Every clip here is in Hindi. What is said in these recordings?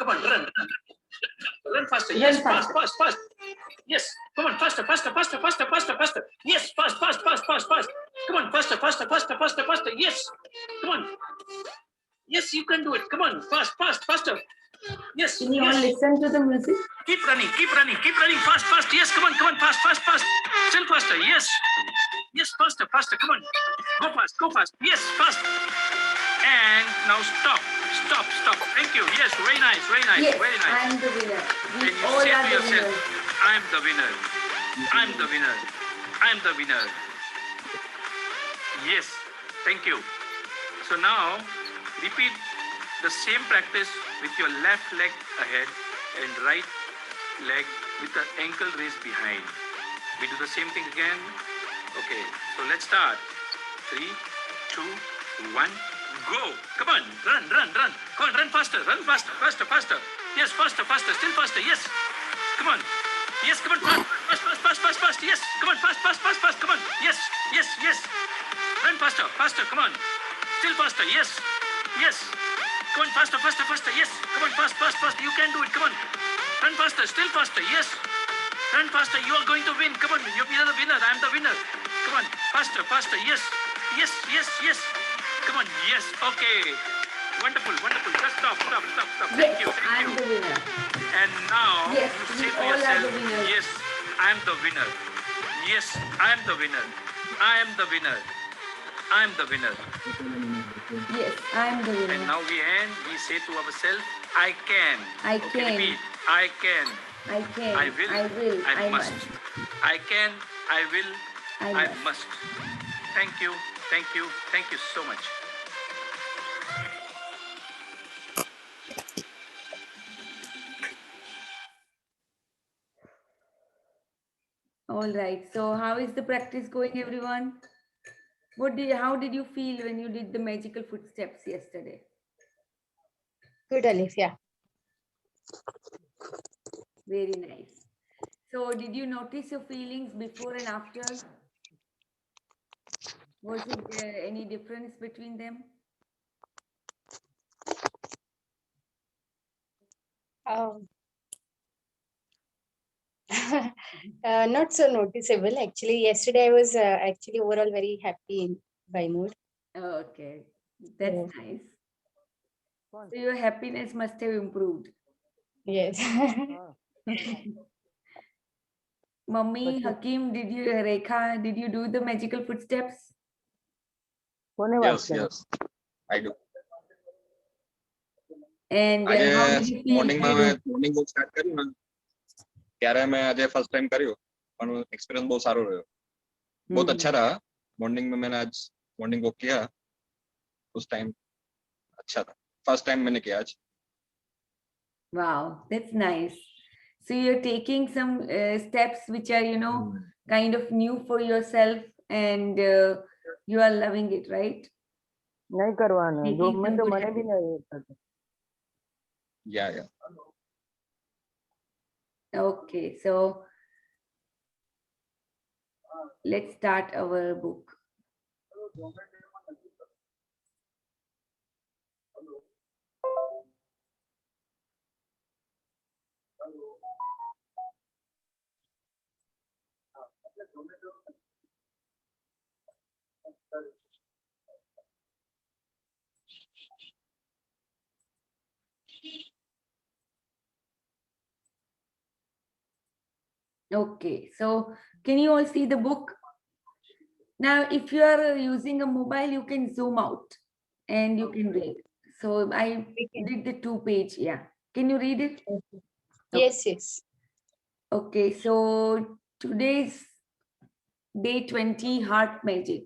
Come on, run, run, run faster. Run Yes, faster. fast, fast, fast. Yes, come on, faster, faster, faster, faster, faster, faster. Yes, fast, fast, fast, fast, fast. Come on, faster, faster, faster, faster, faster. Yes, come on. Yes, you can do it. Come on, fast, fast, faster. Yes, Can you all yes. listen to the music? Keep running, keep running, keep running, fast, fast. Yes, come on, fast, fast, fast. Still faster. Yes, yes, faster, faster. Come on, go fast, go fast. Yes, fast. And now stop, stop, stop. Thank you. Yes, very nice, very nice, Yes, very nice. I am the winner. We And you all say are to the yourself, winners. I'm the winner. I'm the winner. I'm the winner. Yes, thank you. So now repeat the same practice with your left leg ahead and right leg with the ankle raised behind. We do the same thing again. Okay, so let's start. 3, 2, 1, go. Come on, run, run, run. Come on, run faster, faster, faster. Yes, faster, faster, still faster. Yes, come on. Yes, come on, fast, fast, fast, fast, fast. Yes, come on, fast, fast, fast, fast. Come on. Yes, yes, yes. Run faster, faster. Come on. Still faster. Yes, yes. Come on, faster, faster, faster. Yes, come on, fast, fast, fast. You can do it. Come on. Run faster, still faster. Yes. Run faster. You are going to win. Come on, you're the winner. I'm the winner. Come on, faster, faster. Yes, yes, yes, yes. Come on. Yes. Okay. Wonderful, wonderful. Just stop, stop, stop, stop. Thank Yes, you, I thank am you. the winner. And now Yes, you we say to all are yourself, the winners. yes, I am the winner. Yes, I am the winner. I am the winner. I am the winner. Yes, I am the And winner. now we say to ourselves, I can. I Okay, can. repeat. I can. I can. I will. I will. I must. I can. I will. I I must. must. Thank you. Thank you. Thank you so much. All right. So how is the practice going, everyone? How did you feel when you did the magical footsteps yesterday? Good, Alifia. Very nice. So did you notice your feelings before and after? Was it there any difference between them? Not so noticeable. Actually, yesterday I was actually overall very happy by mood. Okay, that's Yeah. nice. So your happiness must have improved. Yes. Mummy, Hakim, Rekha, did you do the magical footsteps? Yes, yes, I do. And how આજે did you feel? મોર્નિંગમાં મોર્નિંગ વોક સ્ટાર્ટ કર્યું ને ત્યારે મેં આજે ફર્સ્ટ टाइम કર્યું પણ एक्सपीरियंस बहुत સારો રહ્યો बहुत अच्छा रहा मॉर्निंग में मैंने आज मॉर्निंग वॉक किया उस टाइम अच्छा था फर्स्ट टाइम मैंने किया आज Wow, that's nice. So you're taking some steps which are, kind of new for yourself, and you are loving it, right? नहीं करवाना Taking जो some मैं तो good मैंने भी habits. नहीं करता या Okay, so let's start our book. Okay, so can you all see the book? Now, if you are using a mobile, you can zoom out and you can read. So I did the 2-page, yeah. Can you read it? Yes, yes. Okay, so today's day 20, heart magic.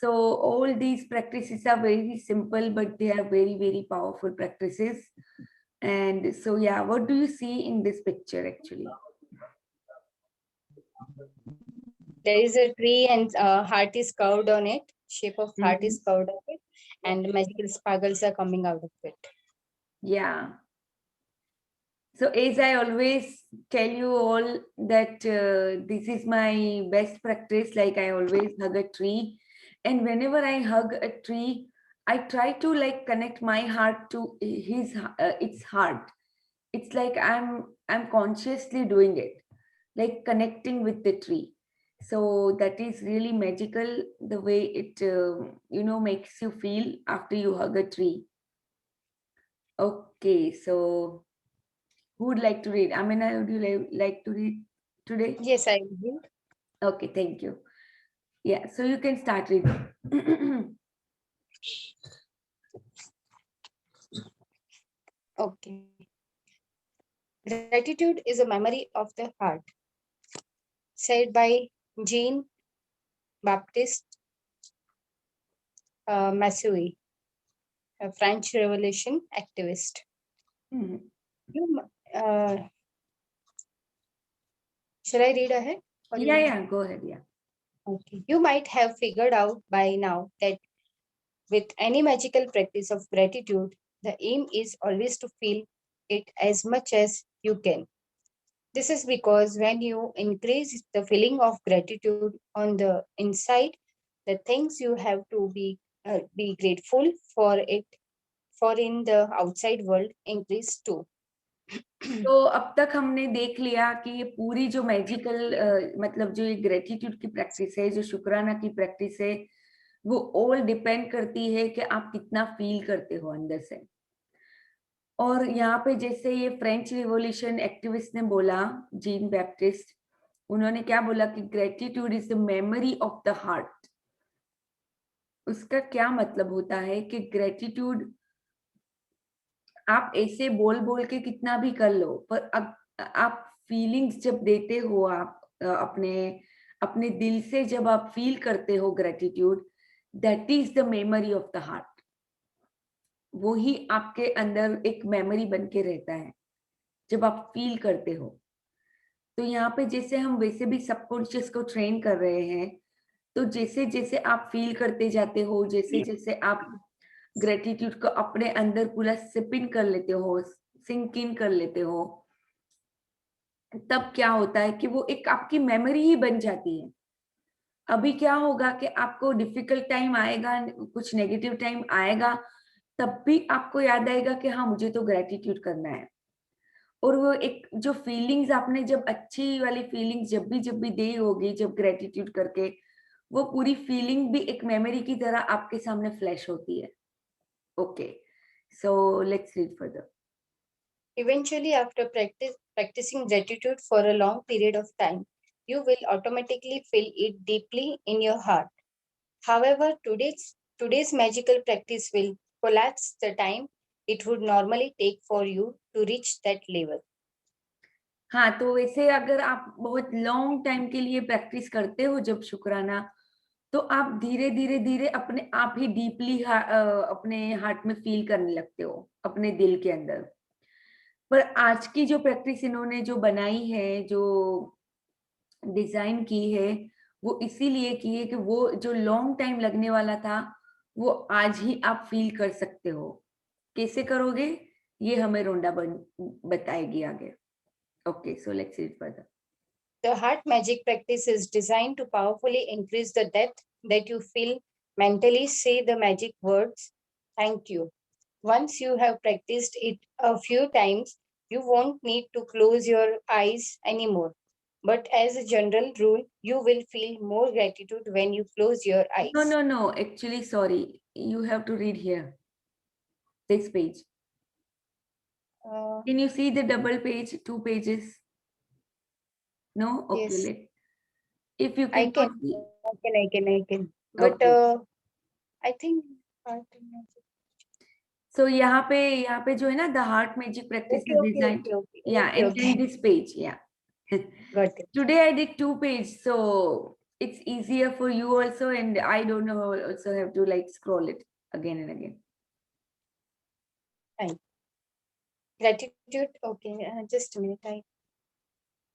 So all these practices are very simple, but they are very, very powerful practices. And so, yeah, what do you see in this picture actually? There is a tree and heart is carved on it. Shape of heart is carved on it, and magical sparkles are coming out of it. Yeah. So as I always tell you all that this is my best practice, like I always hug a tree. And whenever I hug a tree, I try to like connect my heart to its heart. It's like I'm consciously doing it, like connecting with the tree. So that is really magical, the way it makes you feel after you hug a tree. Okay, so who would like to read? Amina, would you like to read today? Yes, I will. Okay, thank you. Yeah, so you can start reading. Okay. Gratitude is a memory of the heart, said by Jean Baptiste Massouy, a French Revolution activist. Mhm. You, shall I read ahead? Or you- Yeah, go ahead. Yeah. Okay. You might have figured out by now that with any magical practice of gratitude, the aim is always to feel it as much as you can. This is because when you increase the feeling of gratitude on the inside, the things you have to be grateful for it for in the outside world increase too. तो अब तक हमने देख लिया कि ये पूरी जो मैजिकल मतलब जो ये ग्रेटिट्यूड की प्रैक्टिस है, जो शुक्राना की प्रैक्टिस है, वो ऑल डिपेंड करती है कि आप कितना फील करते हो अंदर से। और यहाँ पे जैसे ये फ्रेंच रिवॉल्यूशन एक्टिविस्ट ने बोला, जीन बैप्टिस्ट, उन्होंने क्या बोला कि gratitude is the memory of the heart. उसका क्या मतलब होता है कि ग्रेटिट्यूड आप ऐसे बोल बोल के कितना भी कर लो, पर आप फीलिंग्स जब देते हो, आप अपने अपने दिल से जब आप फील करते हो gratitude, that is the memory of the heart. वो ही आपके अंदर एक मेमोरी बन के रहता है जब आप फील करते हो। तो यहाँ पे जैसे हम वैसे भी सबकॉन्शियस को ट्रेन कर रहे हैं, तो जैसे जैसे आप फील करते जाते हो, जैसे जैसे आप ग्रेटिट्यूड को अपने अंदर पूरा सिप इन कर लेते हो, सिंक इन कर लेते हो, तब क्या होता है कि वो एक आपकी मेमोरी ही बन जाती है। अभी क्या होगा कि आपको डिफिकल्ट टाइम आएगा, कुछ नेगेटिव टाइम आएगा, तब भी आपको याद आएगा कि हाँ, मुझे तो ग्रेटिट्यूड करना है। और वो एक जो फीलिंग्स आपने जब अच्छी वाली फीलिंग्स जब भी दी होगी, जब ग्रेटिट्यूड करके, वो पूरी फीलिंग भी एक मेमोरी की तरह आपके सामने फ्लैश होती है। Okay, so let's read further. Eventually, after practicing gratitude for a long period of time, you will automatically feel it deeply in your heart. However, today's magical practice will collapse the time it would normally take for you to reach that level. हाँ, तो वैसे अगर आप बहुत लॉन्ग टाइम के लिए प्रैक्टिस करते हो जब शुक्राना, तो आप धीरे धीरे धीरे अपने आप ही डीपली अपने हार्ट में फील करने लगते हो, अपने दिल के अंदर। पर आज की जो प्रैक्टिस इन्होंने जो बनाई है, जो डिजाइन की है, वो इसीलिए की है कि वो जो लॉन्ग टाइम लगने वाला था, वो आज ही आप फील कर सकते हो। कैसे करोगे, ये हमें रोंडा बताएगी आगे। Okay, so let's read further. The heart magic practice is designed to powerfully increase the depth that you feel mentally. Say the magic words, thank you. Once you have practiced it a few times, you won't need to close your eyes anymore. But as a general rule, you will feel more gratitude when you close your eyes. No, actually, sorry, you have to read here, this page. Can you see the double page, 2 pages? No? Okay, Yes. if you I can. I can. But Okay. I think. So यहाँ पे जो है ना, the heart magic practice is designed. Yeah, and then this page. Yeah. Got it. Today I did 2 pages, so it's easier for you also, and I don't know, also have to like scroll it again and again. Fine. Gratitude. Okay, just a minute.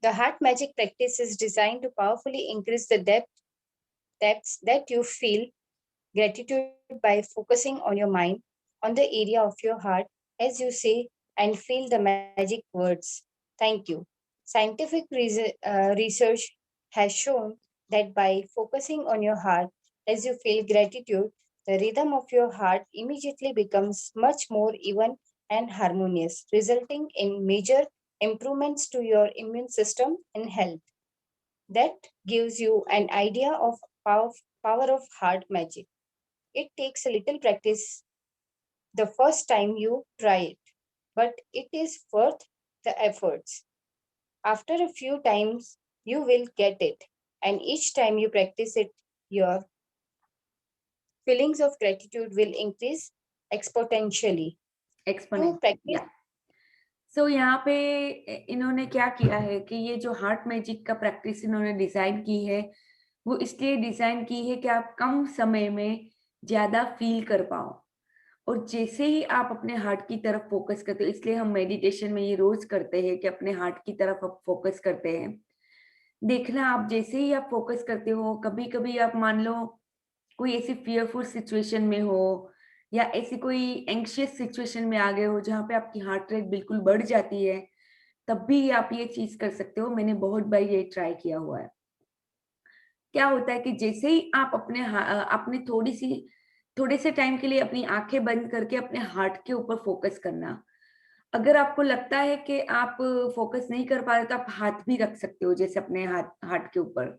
The heart magic practice is designed to powerfully increase the depths that you feel gratitude by focusing on your mind, on the area of your heart, as you say and feel the magic words. Thank you. Scientific research has shown that by focusing on your heart as you feel gratitude, the rhythm of your heart immediately becomes much more even and harmonious, resulting in major improvements to your immune system and health. That gives you an idea of power of heart magic. It takes a little practice the first time you try it, but it is worth the efforts. After a few times, you will get it, and each time you practice it, your feelings of gratitude will increase exponentially. To exponent, practice, या सो यहाँ पे इन्होंने क्या किया है कि ये जो हार्ट मैजिक का प्रैक्टिस इन्होंने डिजाइन की है, वो इसलिए डिजाइन की है कि आप कम समय में ज्यादा फील कर पाओ। और जैसे ही आप अपने हार्ट की तरफ फोकस करते हो, इसलिए हम मेडिटेशन में ये रोज करते हैं कि अपने हार्ट की तरफ आप फोकस करते हैं। देखना, आप जैसे ही आप फोकस करते हो, कभी कभी आप मान लो कोई ऐसी फियरफुल सिचुएशन में हो या ऐसी कोई एंग्शियस सिचुएशन में आ गए हो जहाँ पे आपकी हार्ट रेट बिल्कुल बढ़ जाती है, तब भी आप ये चीज कर सकते हो। मैंने बहुत बार ये ट्राई किया हुआ है। क्या होता है कि जैसे ही आप अपने थोड़े से टाइम के लिए अपनी आंखें बंद करके अपने हार्ट के ऊपर फोकस करना। अगर आपको लगता है कि आप फोकस नहीं कर पा रहे तो आप हाथ भी रख सकते हो, जैसे अपने हार्ट के ऊपर।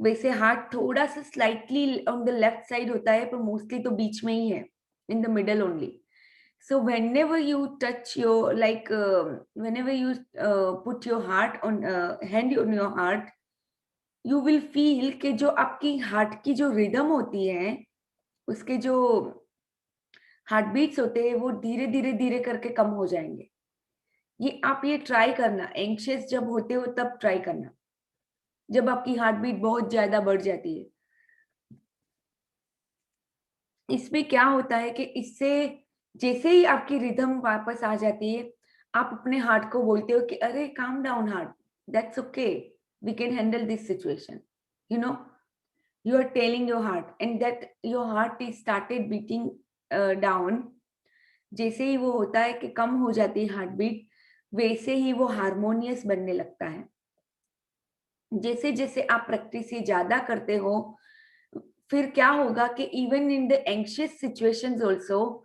वैसे हार्ट थोड़ा सा slightly on the left side होता है, पर मोस्टली तो बीच में ही है, in the middle only. So whenever you touch your whenever you put your heart on hand on your heart, you will feel कि जो आपकी हार्ट की जो रिदम होती है, उसके जो हार्ट बीट्स होते हैं, वो धीरे धीरे धीरे करके कम हो जाएंगे। ये ट्राई करना, एंग्शियस जब होते हो तब ट्राई करना, जब आपकी हार्ट बीट बहुत ज्यादा बढ़ जाती है। इसमें क्या होता है कि इससे जैसे ही आपकी रिदम वापस आ जाती है, आप अपने हार्ट को बोलते हो कि अरे calm down heart, that's okay, we can handle this situation, you know, you are telling your heart and that your heart is started beating down. जैसे ही वो होता है कि कम हो जाती है हार्ट बीट, वैसे ही वो हारमोनियस बनने लगता है। जैसे जैसे आप प्रैक्टिस ये ज्यादा करते हो, फिर क्या होगा कि even in the anxious situations also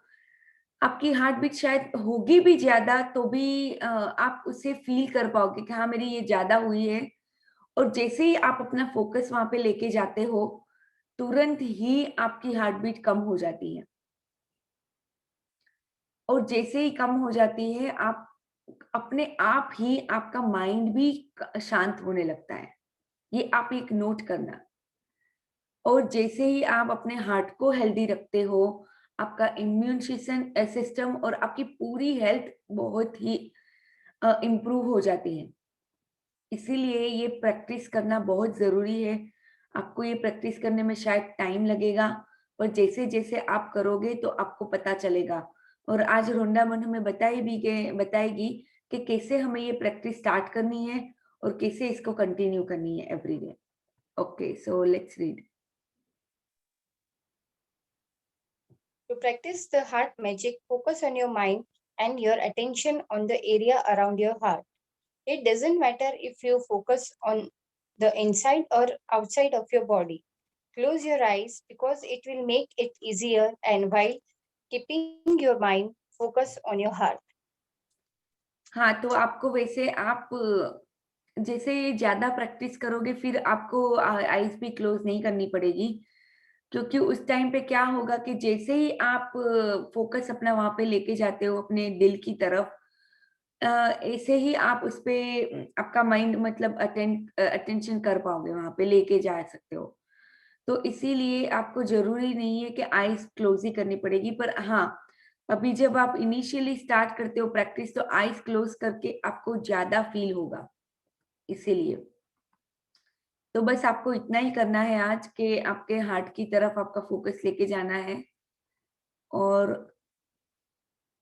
आपकी हार्ट बीट शायद होगी भी ज्यादा, तो भी आप उसे फील कर पाओगे कि हाँ मेरी ये ज्यादा हुई है। और जैसे ही आप अपना फोकस वहां पे लेके जाते हो, तुरंत ही आपकी हार्ट बीट कम हो जाती है। और जैसे ही कम हो जाती है, आप अपने आप ही आपका माइंड भी शांत होने लगता है। ये आप एक नोट करना। और जैसे ही आप अपने हार्ट को हेल्दी रखते हो, आपका इम्यून सिस्टम और आपकी पूरी हेल्थ बहुत ही इम्प्रूव हो जाती है। इसीलिए ये प्रैक्टिस करना बहुत जरूरी है। आपको ये प्रैक्टिस करने में शायद टाइम लगेगा, पर जैसे जैसे आप करोगे तो आपको पता चलेगा। और आज रोंडा मन हमें बताएगी कि कैसे हमें ये प्रैक्टिस स्टार्ट करनी है और कैसे इसको कंटिन्यू करनी है every day. Okay, so let's read. to practice the heart magic, focus on your mind and your attention on the area around your heart. It doesn't matter if you focus on the inside or outside of your body. Close your eyes because it will make it easier and while keeping your mind focus on your heart. हाँ, तो आपको वैसे आप जैसे ज्यादा प्रैक्टिस करोगे, फिर आपको आईज भी क्लोज नहीं करनी पड़ेगी, क्योंकि उस टाइम पे क्या होगा कि जैसे ही आप फोकस अपना वहां पे लेके जाते हो अपने दिल की तरफ, ऐसे ही आप उस पे आपका माइंड मतलब अटेंशन कर पाओगे, वहां पे लेके जा सकते हो। तो इसीलिए आपको जरूरी नहीं है कि आईज क्लोज ही करनी पड़ेगी। पर हाँ, अभी जब आप इनिशियली स्टार्ट करते हो प्रैक्टिस, तो आईज क्लोज करके आपको ज्यादा फील होगा। इसीलिए तो बस आपको इतना ही करना है आज, कि आपके हार्ट की तरफ आपका फोकस लेके जाना है। और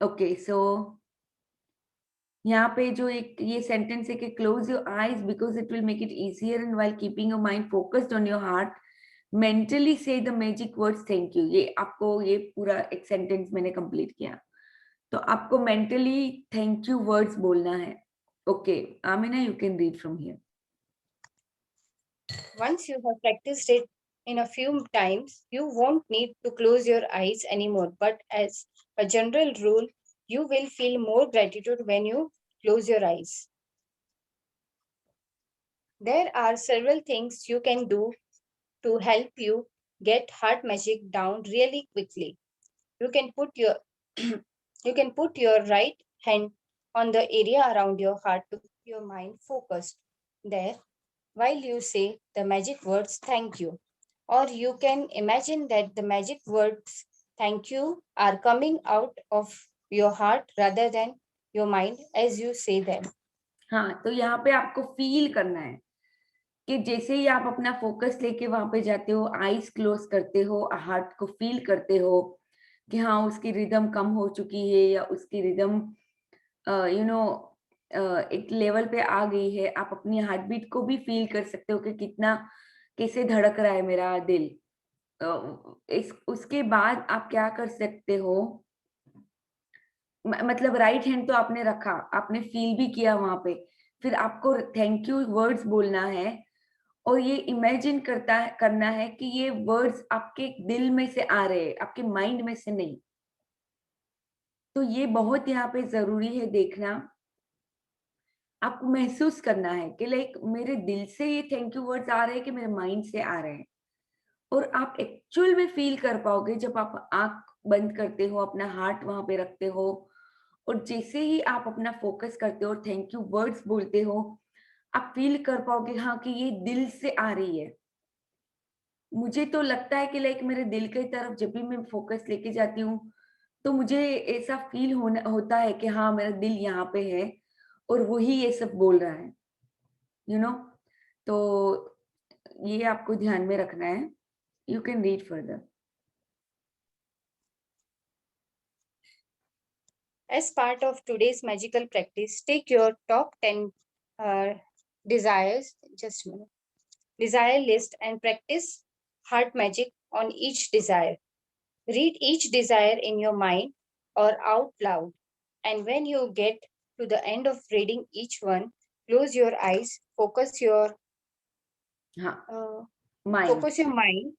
ओके, सो यहाँ पे जो एक ये सेंटेंस है कि close your eyes because it will make it easier and while keeping your mind focused on your heart mentally से the magic words thank you. ये आपको ये पूरा एक सेंटेंस मैंने कंप्लीट किया, तो आपको मेंटली थैंक यू वर्ड्स बोलना है। Okay, Amina, you can read from here. Once you have practiced it, in a few times, you won't need to close your eyes anymore. But as a general rule, you will feel more gratitude when you close your eyes. There are several things you can do to help you get heart magic down really quickly. You can put your you can put your right hand on the area around your heart to keep your mind focused there while you say the magic words thank you. Or you can imagine that the magic words thank you are coming out of your heart rather than your mind as you say them. हाँ, तो यहाँ पे आपको फील करना है कि जैसे ही आप अपना फोकस लेके वहां पे जाते हो, आईज क्लोज करते हो, हार्ट को फील करते हो कि हाँ उसकी रिदम कम हो चुकी है या उसकी रिदम यू नो एक लेवल पे आ गई है। आप अपनी हार्ट बीट को भी फील कर सकते हो कि कितना कैसे धड़क रहा है मेरा दिल। इस उसके बाद आप क्या कर सकते हो, मतलब राइट हैंड तो आपने रखा, आपने फील भी किया वहां पे, फिर आपको थैंक यू वर्ड्स बोलना है और ये इमेजिन करना है कि ये वर्ड्स आपके दिल में से आ रहे हैं, आपके माइंड में से नहीं। तो ये बहुत यहाँ पे जरूरी है देखना। आपको महसूस करना है कि लाइक मेरे दिल से ये थैंक यू वर्ड्स आ रहे हैं कि मेरे माइंड से आ रहे हैं। और आप एक्चुअल में फील कर पाओगे जब आप आंख बंद करते हो, अपना हार्ट वहां पे रखते हो और जैसे ही आप अपना फोकस करते हो और थैंक यू वर्ड्स बोलते हो, आप फील कर पाओगे हाँ कि ये दिल से आ रही है। मुझे तो लगता है कि लाइक मेरे दिल की तरफ जब भी मैं फोकस लेके जाती हूँ तो मुझे ऐसा फील होता है कि हाँ मेरा दिल यहाँ पे है और वही ये सब बोल रहा है, यू नो। तो ये आपको ध्यान में रखना है। You can read further. As part of today's magical practice, take your top 10 desires, just a minute, desire list and practice heart magic on each desire. Read each desire in your mind or out loud. And when you get to the end of reading each one, close your eyes, हाँ, uh, focus your mind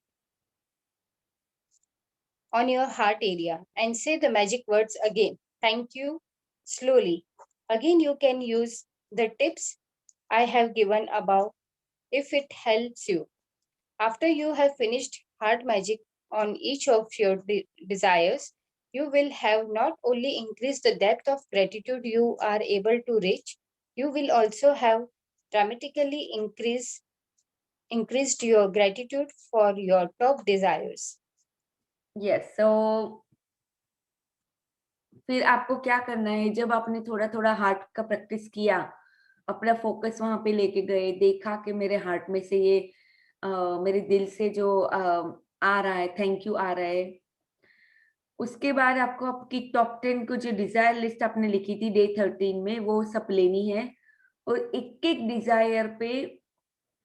on your heart area and say the magic words again. Thank you slowly. Again, you can use the tips I have given above if it helps you. After you have finished heart magic on each of your desires, you will have not only increased the depth of gratitude you are able to reach, you will also have dramatically increased your gratitude for your top desires. Yes. So फिर आपको क्या करना है, जब आपने थोड़ा थोड़ा हार्ट का प्रैक्टिस किया, अपना फोकस वहां पे लेके गए, देखा कि मेरे हार्ट में से ये मेरे दिल से जो आ रहा है थैंक यू आ रहा है, उसके बाद आपको आपकी टॉप 10 को जो डिजायर लिस्ट आपने लिखी थी डे 13 में वो सब लेनी है और एक एक डिजायर पे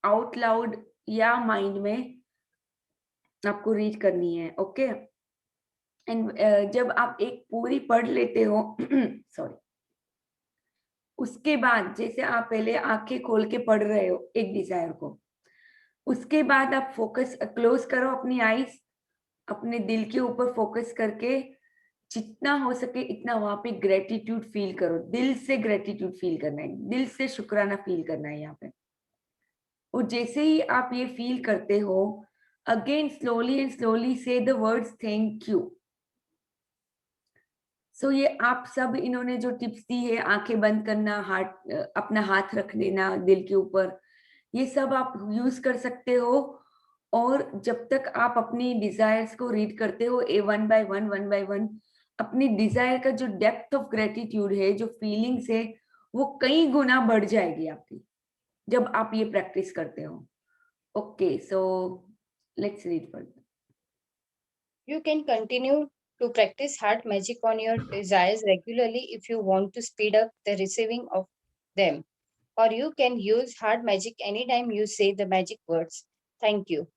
आउट लाउड या माइंड में आपको रीड करनी है। ओके एंड जब आप एक पूरी पढ़ लेते हो सॉरी, उसके बाद जैसे आप पहले आंखें खोल के पढ़ रहे हो एक डिजायर को, उसके बाद आप फोकस क्लोज करो अपनी आईज, अपने दिल के ऊपर फोकस करके जितना हो सके इतना वहां पे ग्रेटिट्यूड फील करो, दिल से ग्रेटिट्यूड फील करना है, दिल से शुक्राना फील करना है यहाँ पे। और जैसे ही आप ये फील करते हो, अगेन स्लोली एंड स्लोली से द वर्ड्स थैंक यू। सो ये आप सब इन्होंने जो टिप्स दी है, आंखें बंद करना, हाथ अपना हाथ रख देना दिल के ऊपर, ये सब आप यूज कर सकते हो। और जब तक आप अपनी डिजायर्स को रीड करते हो वन बाय वन, अपनी डिजायर का जो डेप्थ ऑफ ग्रेटिट्यूड है, जो फीलिंग्स है, वो कई गुना बढ़ जाएगी आपकी जब आप ये प्रैक्टिस करते हो। Okay, so let's read further. You can continue to practice heart magic on your desires regularly if you want to speed up the receiving of them. Or you can use heart magic anytime you say the magic words, thank you.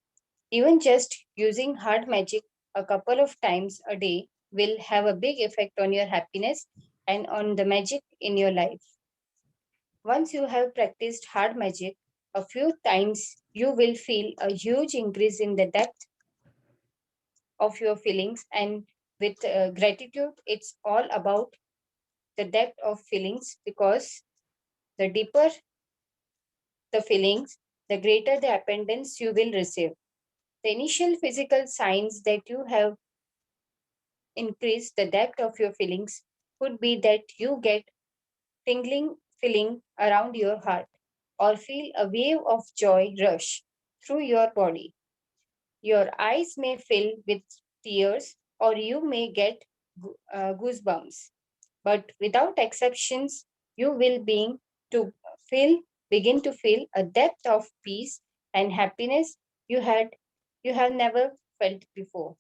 Even just using heart magic a couple of times a day will have a big effect on your happiness and on the magic in your life. Once you have practiced heart magic a few times you will feel a huge increase in the depth of your feelings. And with gratitude, it's all about the depth of feelings, because the deeper the feelings, the greater the abundance you will receive. The initial physical signs that you have increased the depth of your feelings could be that you get tingling feeling around your heart, or feel a wave of joy rush through your body. Your eyes may fill with tears, or you may get goosebumps. But without exceptions, you will to feel begin to feel a depth of peace and happiness you have never felt before.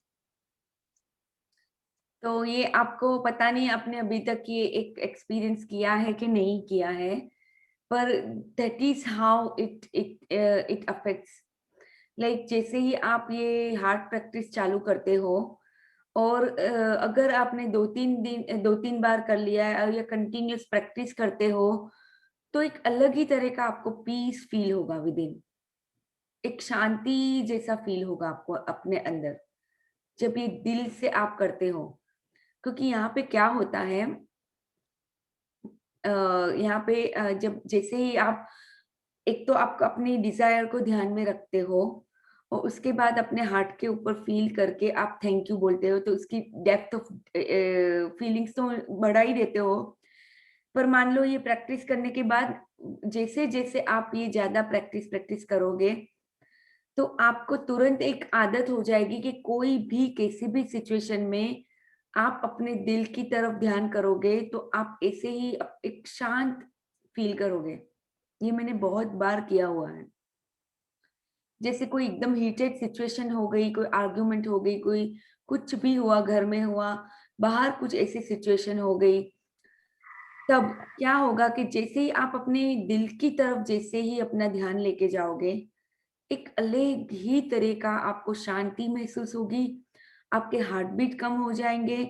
तो ये आपको पता नहीं आपने अभी तक ये एक एक्सपीरियंस किया है कि नहीं किया है, पर that is how it affects. Like जैसे ही आप ये हार्ट प्रैक्टिस चालू करते हो, और अगर आपने 2-3 बार कर लिया है और या कंटिन्यूस प्रैक्टिस करते हो, तो एक अलग ही तरह का आपको पीस फील होगा विद इन, एक शांति जैसा फील होगा आपको अपने अंदर, जब ये दिल से आप करते हो। क्योंकि यहाँ पे क्या होता है, यहाँ पे जब जैसे ही आप एक तो आप अपनी डिजायर को ध्यान में रखते हो, और उसके बाद अपने हार्ट के ऊपर फील करके आप थैंक यू बोलते हो, तो उसकी डेप्थ ऑफ फीलिंग्स तो बढ़ा ही देते हो। पर मान लो ये प्रैक्टिस करने के बाद जैसे जैसे आप ये ज्यादा प्रैक्टिस करोगे, तो आपको तुरंत एक आदत हो जाएगी कि कोई भी किसी भी सिचुएशन में आप अपने दिल की तरफ ध्यान करोगे, तो आप ऐसे ही एक शांत फील करोगे। ये मैंने बहुत बार किया हुआ है। जैसे कोई एकदम हीटेड सिचुएशन हो गई, कोई आर्ग्यूमेंट हो गई, कोई कुछ भी हुआ, घर में हुआ, बाहर कुछ ऐसी सिचुएशन हो गई, तब क्या होगा कि जैसे ही आप अपने दिल की तरफ जैसे ही अपना ध्यान लेके जाओगे, एक अलग ही तरह का आपको शांति महसूस होगी, आपके हार्ट बीट कम हो जाएंगे,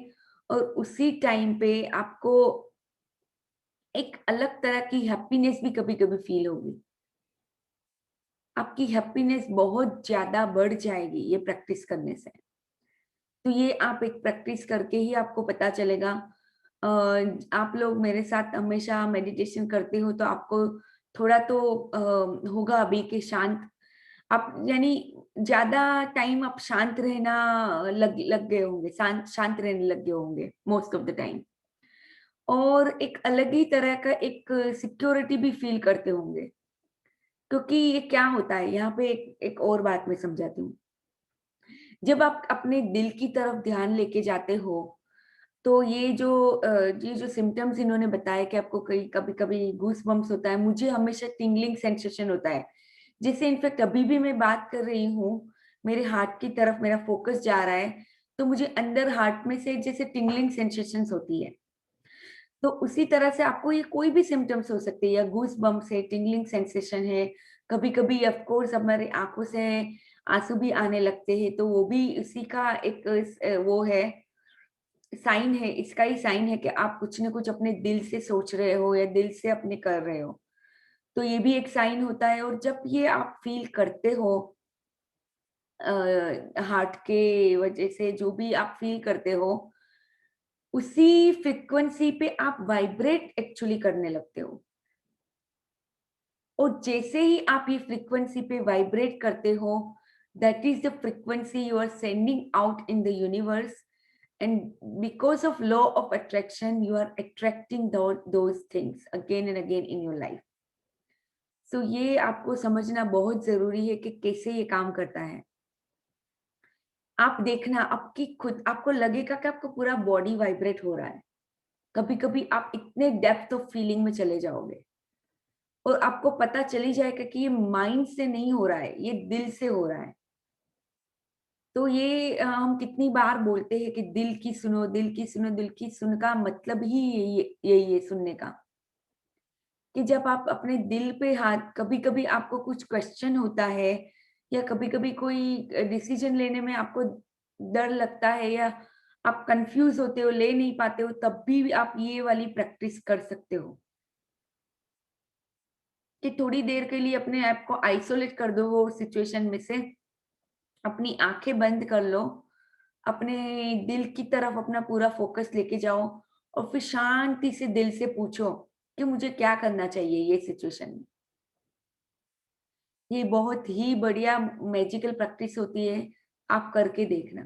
और उसी टाइम पे आपको एक अलग तरह की हैप्पीनेस भी कभी-कभी फील होगी। आपकी हैप्पीनेस बहुत ज्यादा बढ़ जाएगी ये प्रैक्टिस करने से। तो ये आप एक प्रैक्टिस करके ही आपको पता चलेगा। आप लोग मेरे साथ हमेशा मेडिटेशन करते हो, तो आपको थोड़ा तो होगा अभी कि शांत आप, यानी ज्यादा टाइम आप शांत रहना लग गए होंगे, शांत रहने लग गए होंगे मोस्ट ऑफ द टाइम, और एक अलग ही तरह का एक सिक्योरिटी भी फील करते होंगे। क्योंकि ये क्या होता है यहाँ पे, एक और बात मैं समझाती हूँ। जब आप अपने दिल की तरफ ध्यान लेके जाते हो, तो ये जो सिम्टम्स इन्होंने बताया कि आपको कभी कभी गूस बम्स होता है, मुझे हमेशा टिंगलिंग सेंसेशन होता है। जैसे इनफेक्ट अभी भी मैं बात कर रही हूँ, मेरे हार्ट की तरफ मेरा फोकस जा रहा है, तो मुझे अंदर हार्ट में से जैसे टिंगलिंग सेंसेशंस होती है। तो उसी तरह से आपको ये कोई भी सिम्टम्स हो सकते हैं, या गूस बम्स है, टिंगलिंग सेंसेशन है, कभी कभी ऑफ कोर्स हमारे आंखों से आंसू भी आने लगते हैं, तो वो भी उसी का एक वो है, साइन है, इसका ही साइन है कि आप कुछ ना कुछ अपने दिल से सोच रहे हो या दिल से अपने कर रहे हो। तो ये भी एक साइन होता है। और जब ये आप फील करते हो हार्ट के वजह से, जो भी आप फील करते हो, उसी फ्रिक्वेंसी पे आप वाइब्रेट एक्चुअली करने लगते हो। और जैसे ही आप ये फ्रिक्वेंसी पे वाइब्रेट करते हो, that is the frequency you are sending out in the universe, and because of law of attraction you are attracting those things again and again in your life. So ये आपको समझना बहुत जरूरी है कि कैसे ये काम करता है। आप देखना, आपकी खुद आपको लगेगा कि आपको पूरा बॉडी वाइब्रेट हो रहा है। कभी कभी आप इतने डेप्थ ऑफ फीलिंग में चले जाओगे, और आपको पता चली जाएगा कि ये माइंड से नहीं हो रहा है, ये दिल से हो रहा है। तो ये हम कितनी बार बोलते हैं कि दिल की सुनो, दिल की सुनो, दिल की सुन का मतलब ही यही है सुनने का। कि जब आप अपने दिल पे हाथ, कभी कभी आपको कुछ क्वेश्चन होता है, या कभी कभी कोई डिसीजन लेने में आपको डर लगता है, या आप कंफ्यूज होते हो, ले नहीं पाते हो, तब भी आप ये वाली प्रैक्टिस कर सकते हो। कि थोड़ी देर के लिए अपने आप को आइसोलेट कर दो वो सिचुएशन में से, अपनी आंखें बंद कर लो, अपने दिल की तरफ अपना पूरा फोकस लेके जाओ और फिर शांति से दिल से पूछो कि मुझे क्या करना चाहिए ये सिचुएशन में। ये बहुत ही बढ़िया मैजिकल प्रैक्टिस होती है, आप करके देखना।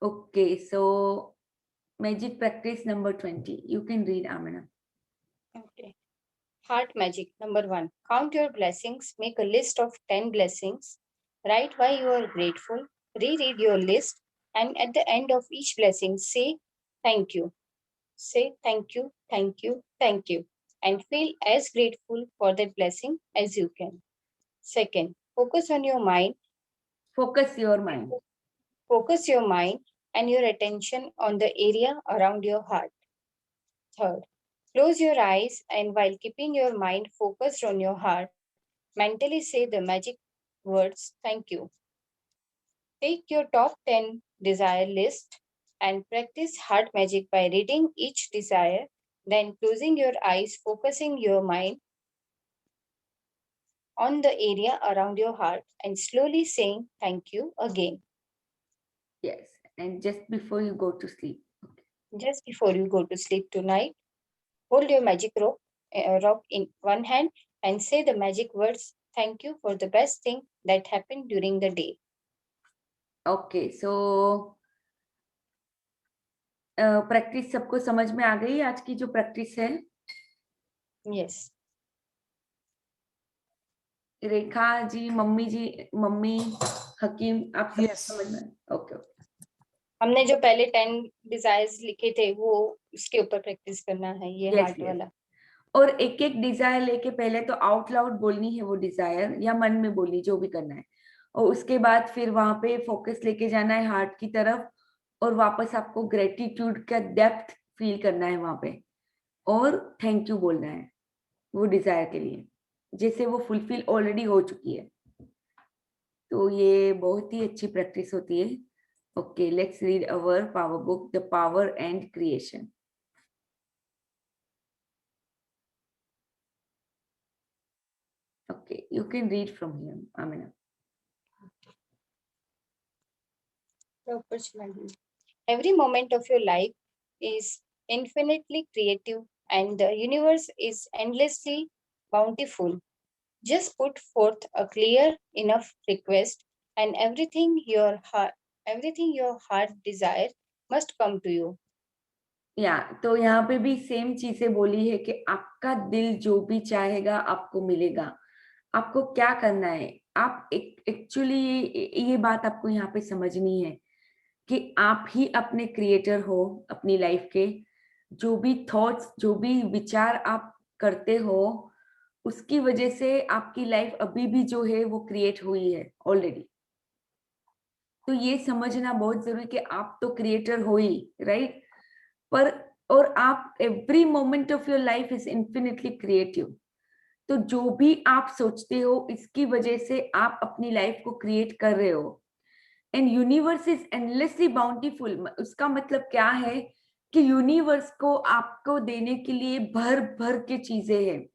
Okay, so magic practice number 20, you can read, Aamna. Okay. Heart magic number 1. Count your blessings. Make a list of 10 blessings. Write why you are grateful. Reread your list. And at the end of each blessing, say thank you. Say thank you, thank you, thank you. And feel as grateful for that blessing as you can. Second, focus on your mind. Focus your mind. Focus your mind and your attention on the area around your heart. Third, close your eyes and while keeping your mind focused on your heart, mentally say the magic words thank you. Take your top 10 desire list and practice heart magic by reading each desire, then closing your eyes, focusing your mind on the area around your heart and slowly saying thank you again. Yes, and just before you go to sleep. Just before you go to sleep tonight, hold your magic rock in one hand and say the magic words thank you for the best thing that happened during the day. Okay, so practice सबको समझ में आ गई आज की जो प्रैक्टिस है? Yes. रेखा जी, मम्मी हकीम, आप सब Yes. समझ में? ओके, हमने जो पहले 10 डिजायर्स लिखे थे वो उसके ऊपर प्रैक्टिस करना है, ये Yes, हार्ट yes. वाला। और एक एक डिजायर लेके पहले तो आउट लाउड बोलनी है वो डिजायर, या मन में बोलनी, जो भी करना है, और उसके बाद फिर वहां पे फोकस लेके जाना है हार्ट की तरफ, और वापस आपको ग्रेटिट्यूड का डेप्थ फील करना है वहां पे, और थैंक यू बोलना है वो डिजायर के लिए, जैसे वो फुलफिल ऑलरेडी हो चुकी है। तो ये बहुत ही अच्छी प्रैक्टिस होती है। Okay, let's read our power book, the power and creation. Okay, you can read from here, Amina. Every moment of your life is infinitely creative and the universe is endlessly bountiful. Just put forth a clear enough request and everything your heart desires must come to you. तो यहाँ पे भी सेम चीजें बोली है कि आपका दिल जो भी चाहेगा आपको मिलेगा। आपको क्या करना है, आप एक्चुअली ये बात आपको यहाँ पे समझनी है कि आप ही अपने क्रिएटर हो अपनी लाइफ के। जो भी थॉट्स, जो भी विचार आप करते हो, उसकी वजह से आपकी लाइफ अभी भी जो है वो क्रिएट हुई है ऑलरेडी। तो ये समझना बहुत जरूरी कि आप तो क्रिएटर हो ही, राइट? पर और आप, every moment of your life is infinitely creative. तो जो भी आप सोचते हो इसकी वजह से आप अपनी लाइफ को क्रिएट कर रहे हो। And universe is endlessly bountiful. उसका मतलब क्या है कि यूनिवर्स को आपको देने के लिए भर भर के चीजें हैं।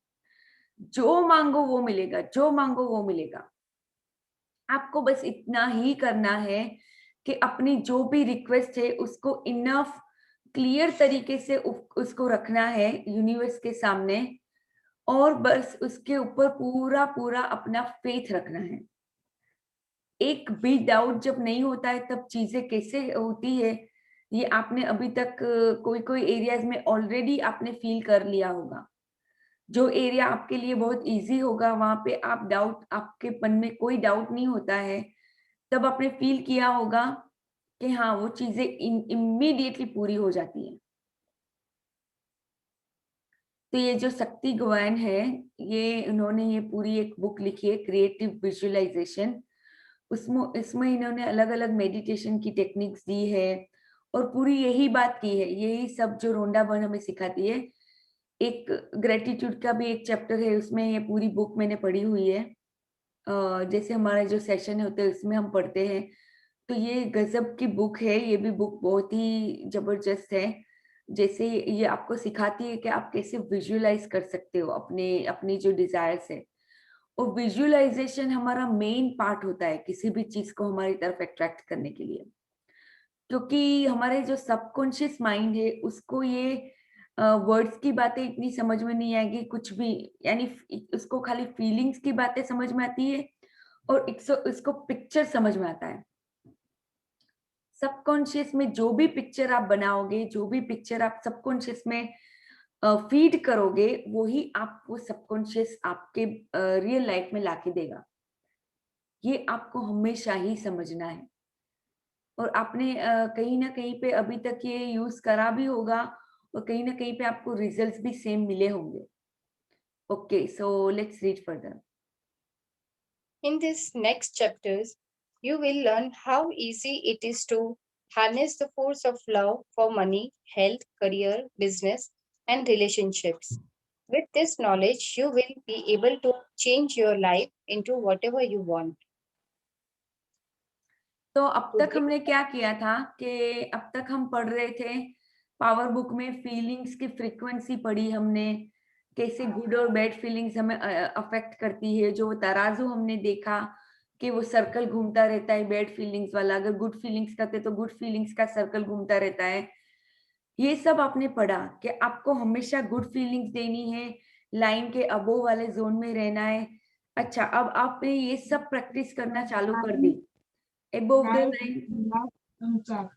जो मांगो वो मिलेगा, जो मांगो वो मिलेगा। आपको बस इतना ही करना है कि अपनी जो भी रिक्वेस्ट है उसको इनफ क्लियर तरीके से उसको रखना है यूनिवर्स के सामने, और बस उसके ऊपर पूरा पूरा अपना फेथ रखना है। एक भी डाउट जब नहीं होता है तब चीजें कैसे होती है, ये आपने अभी तक कोई कोई एरियाज में ऑलरेडी आपने फील कर लिया होगा। जो एरिया आपके लिए बहुत इजी होगा वहां पे आप डाउट, आपके मन में कोई डाउट नहीं होता है, तब आपने फील किया होगा कि हाँ वो चीजें इमीडिएटली पूरी हो जाती है। तो ये जो शक्ति गवान है, ये उन्होंने ये पूरी एक बुक लिखी है, क्रिएटिव विजुअलाइजेशन। इसमें इन्होंने अलग अलग मेडिटेशन की टेक्निक्स दी है और पूरी यही बात की है, यही सब जो रोंडा बर्न हमें सिखाती है। एक ग्रेटिट्यूड का भी एक चैप्टर है उसमें, ये पूरी बुक मैंने पढ़ी हुई है। जैसे हमारा जो सेशन होता है उसमें हम पढ़ते हैं, तो ये गजब की बुक है। ये भी बुक बहुत ही जबरदस्त है। जैसे ये आपको सिखाती है कि आप कैसे विजुअलाइज कर सकते हो अपने अपनी जो डिजायर्स है। और विजुअलाइजेशन हमारा मेन पार्ट होता है किसी भी चीज को हमारी तरफ अट्रैक्ट करने के लिए, क्योंकि हमारे जो सबकॉन्शियस माइंड है उसको ये वर्ड्स की बातें इतनी समझ में नहीं आएगी कुछ भी, यानी उसको खाली फीलिंग्स की बातें समझ में आती है और इसको पिक्चर समझ में आता है। सबकॉन्शियस में जो भी पिक्चर आप बनाओगे, जो भी पिक्चर आप सबकॉन्शियस में फीड करोगे, वही आपको सबकॉन्शियस आपके रियल लाइफ में लाके देगा। ये आपको हमेशा ही समझना है। और आपने कहीं ना कहीं पे अभी तक ये यूज करा भी होगा और कहीं ना कहीं पे आपको रिजल्ट्स भी सेम मिले होंगे। Okay, so let's read further. In these next chapters, you will learn how easy it is to harness the force of love for money, health, career, business, and relationships. With this knowledge, you will be able to change your life into whatever you want. तो अब तक Today, हमने क्या किया था कि अब तक हम पढ़ रहे थे पावर बुक में, फीलिंग्स की फ्रीक्वेंसी पढ़ी हमने, कैसे गुड और बैड फीलिंग्स हमें अफेक्ट करती है। जो तराजू हमने देखा कि वो सर्कल घूमता रहता है बैड फीलिंग्स वाला, अगर गुड फीलिंग्स करते तो गुड फीलिंग्स का सर्कल घूमता रहता है। ये सब आपने पढ़ा कि आपको हमेशा गुड फीलिंग्स देनी है, लाइन के अबोव वाले जोन में रहना है। अच्छा, अब आपने ये सब प्रैक्टिस करना चालू कर दी। above the line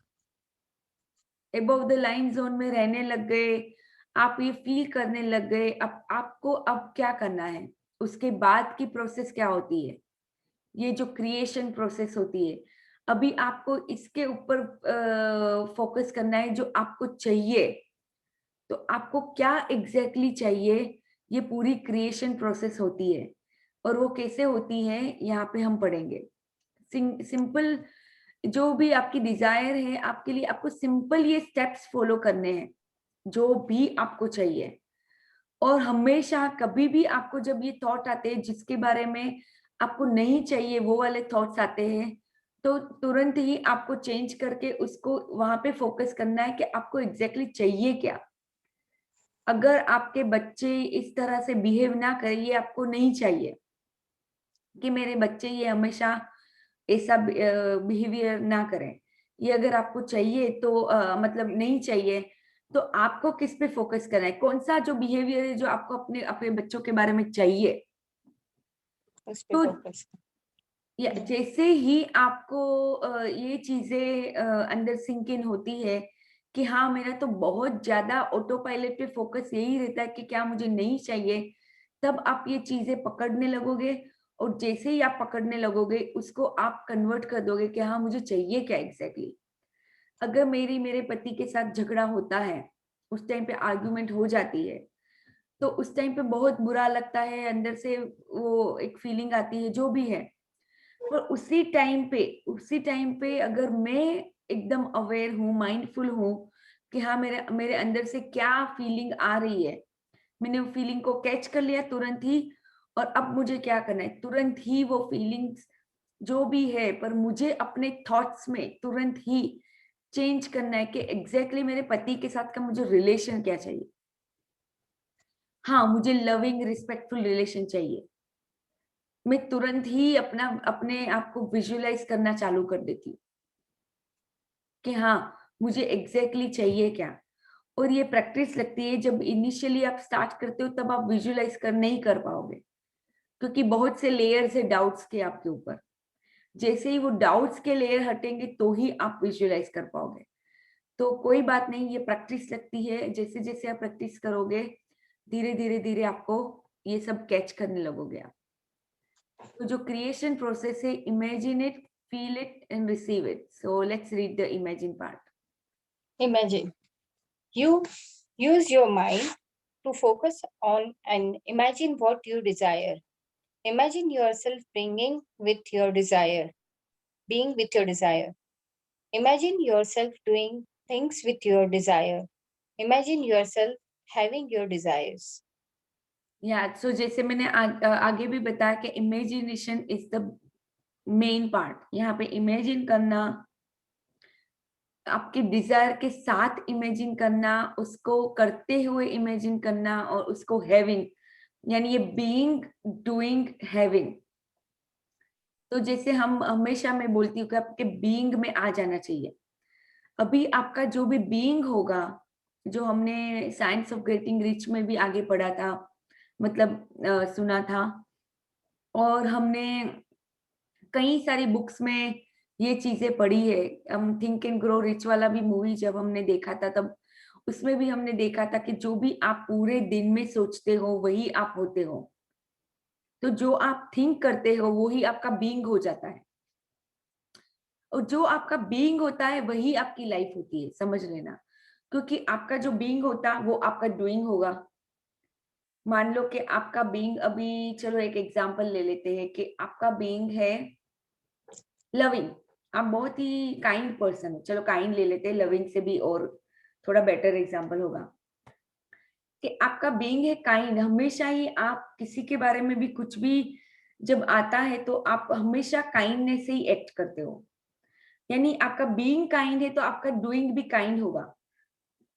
above the line zone में रहने लग गए, आप ये फील करने लग गए। अब आपको अब क्या करना है, उसके बाद की प्रोसेस क्या होती है, ये जो क्रिएशन प्रोसेस होती है, अभी आपको इसके ऊपर फोकस करना है जो आपको चाहिए। तो आपको क्या एग्जैक्टली चाहिए, ये पूरी क्रिएशन प्रोसेस होती है। और वो कैसे होती है यहाँ पे हम पढ़ेंगे। सिंपल जो भी आपकी डिजायर है आपके लिए, आपको सिंपल ये स्टेप्स फॉलो करने हैं जो भी आपको चाहिए। और हमेशा कभी भी आपको जब ये थॉट आते हैं जिसके बारे में आपको नहीं चाहिए, वो वाले थॉट्स आते हैं, तो तुरंत ही आपको चेंज करके उसको वहां पे फोकस करना है कि आपको एग्जैक्टली चाहिए क्या। अगर आपके बच्चे इस तरह से बिहेव ना करें, ये आपको नहीं चाहिए कि मेरे बच्चे ये हमेशा ऐसा बिहेवियर ना करें, ये अगर आपको चाहिए तो मतलब नहीं चाहिए, तो आपको किस पे फोकस करना है, कौन सा जो बिहेवियर है जो आपको अपने अपने बच्चों के बारे में चाहिए। उस पे तो focus. जैसे ही आपको ये चीजें अंदर सिंक इन होती है कि हाँ मेरा तो बहुत ज्यादा ऑटो पायलट पे फोकस यही रहता है कि क्या मुझे नहीं चाहिए, तब आप ये चीजें पकड़ने लगोगे। और जैसे ही आप पकड़ने लगोगे उसको आप कन्वर्ट कर दोगे कि हाँ मुझे चाहिए क्या एग्जैक्टली। अगर मेरे पति के साथ झगड़ा होता है, उस टाइम पे आर्गुमेंट हो जाती है, तो उस टाइम पे बहुत बुरा लगता है, अंदर से वो एक फीलिंग आती है जो भी है। पर उसी टाइम पे अगर मैं एकदम अवेयर हूँ, माइंडफुल हूँ कि हाँ मेरे मेरे अंदर से क्या फीलिंग आ रही है, मैंने वो फीलिंग को कैच कर लिया तुरंत ही, और अब मुझे क्या करना है, तुरंत ही वो फीलिंग्स जो भी है, पर मुझे अपने थॉट्स में तुरंत ही चेंज करना है कि एग्जैक्टली मेरे पति के साथ का मुझे रिलेशन क्या चाहिए। हाँ, मुझे लविंग रिस्पेक्टफुल रिलेशन चाहिए। मैं तुरंत ही अपने आप को विजुअलाइज करना चालू कर देती हूँ कि हाँ मुझे एग्जैक्टली चाहिए क्या। और ये प्रैक्टिस लगती है, जब इनिशियली आप स्टार्ट करते हो तब आप विजुअलाइज कर नहीं कर पाओगे, क्योंकि बहुत से लेयर्स है डाउट्स के आपके ऊपर। जैसे ही वो डाउट्स के लेयर हटेंगे तो ही आप विजुअलाइज कर पाओगे। तो कोई बात नहीं, ये प्रैक्टिस लगती है, जैसे जैसे आप प्रैक्टिस करोगे धीरे धीरे धीरे आपको ये सब कैच करने लगोगे आप। तो जो क्रिएशन प्रोसेस है, imagine it, feel it and receive it. So let's read the imagine part. Imagine. You use your mind to focus on and imagine what you desire. Imagine yourself being with your desire. Imagine yourself doing things with your desire. Imagine yourself having your desires. या सो जैसे मैंने आगे भी बताया कि imagination is the main part. यहाँ पे इमेजिन करना आपके डिजायर के साथ इमेजिन करना, उसको करते हुए इमेजिन करना, और उसको हैविंग, यानी ये बीइंग, डूइंग, हैविंग। तो जैसे हम हमेशा मैं बोलती हूँ कि आपके बीइंग में आ जाना चाहिए। अभी आपका जो भी बीइंग होगा, जो हमने साइंस ऑफ गेटिंग रिच में भी आगे पढ़ा था, मतलब सुना था, और हमने कई सारी बुक्स में ये चीजें पढ़ी है। हम थिंक एंड ग्रो रिच वाला भी मूवी जब हमने देखा था, तब उसमें भी हमने देखा था कि जो भी आप पूरे दिन में सोचते हो वही आप होते हो। तो जो आप थिंक करते हो वही आपका बीइंग हो जाता है, और जो आपका बीइंग होता है वही आपकी लाइफ होती है, समझ लेना। क्योंकि आपका जो बीइंग होता है वो आपका डूइंग होगा। मान लो कि आपका बीइंग, अभी चलो एक एग्जांपल ले लेते हैं कि आपका बीइंग है लविंग। आप बहुत ही काइंड पर्सन हो, चलो काइंड ले लेते हैं, लविंग से भी और थोड़ा बेटर एग्जांपल होगा कि आपका बीइंग है काइंड। हमेशा ही आप किसी के बारे में भी कुछ भी जब आता है तो आप हमेशा काइंडनेस से ही एक्ट करते हो। यानी आपका बीइंग काइंड है तो आपका डूइंग भी काइंड होगा।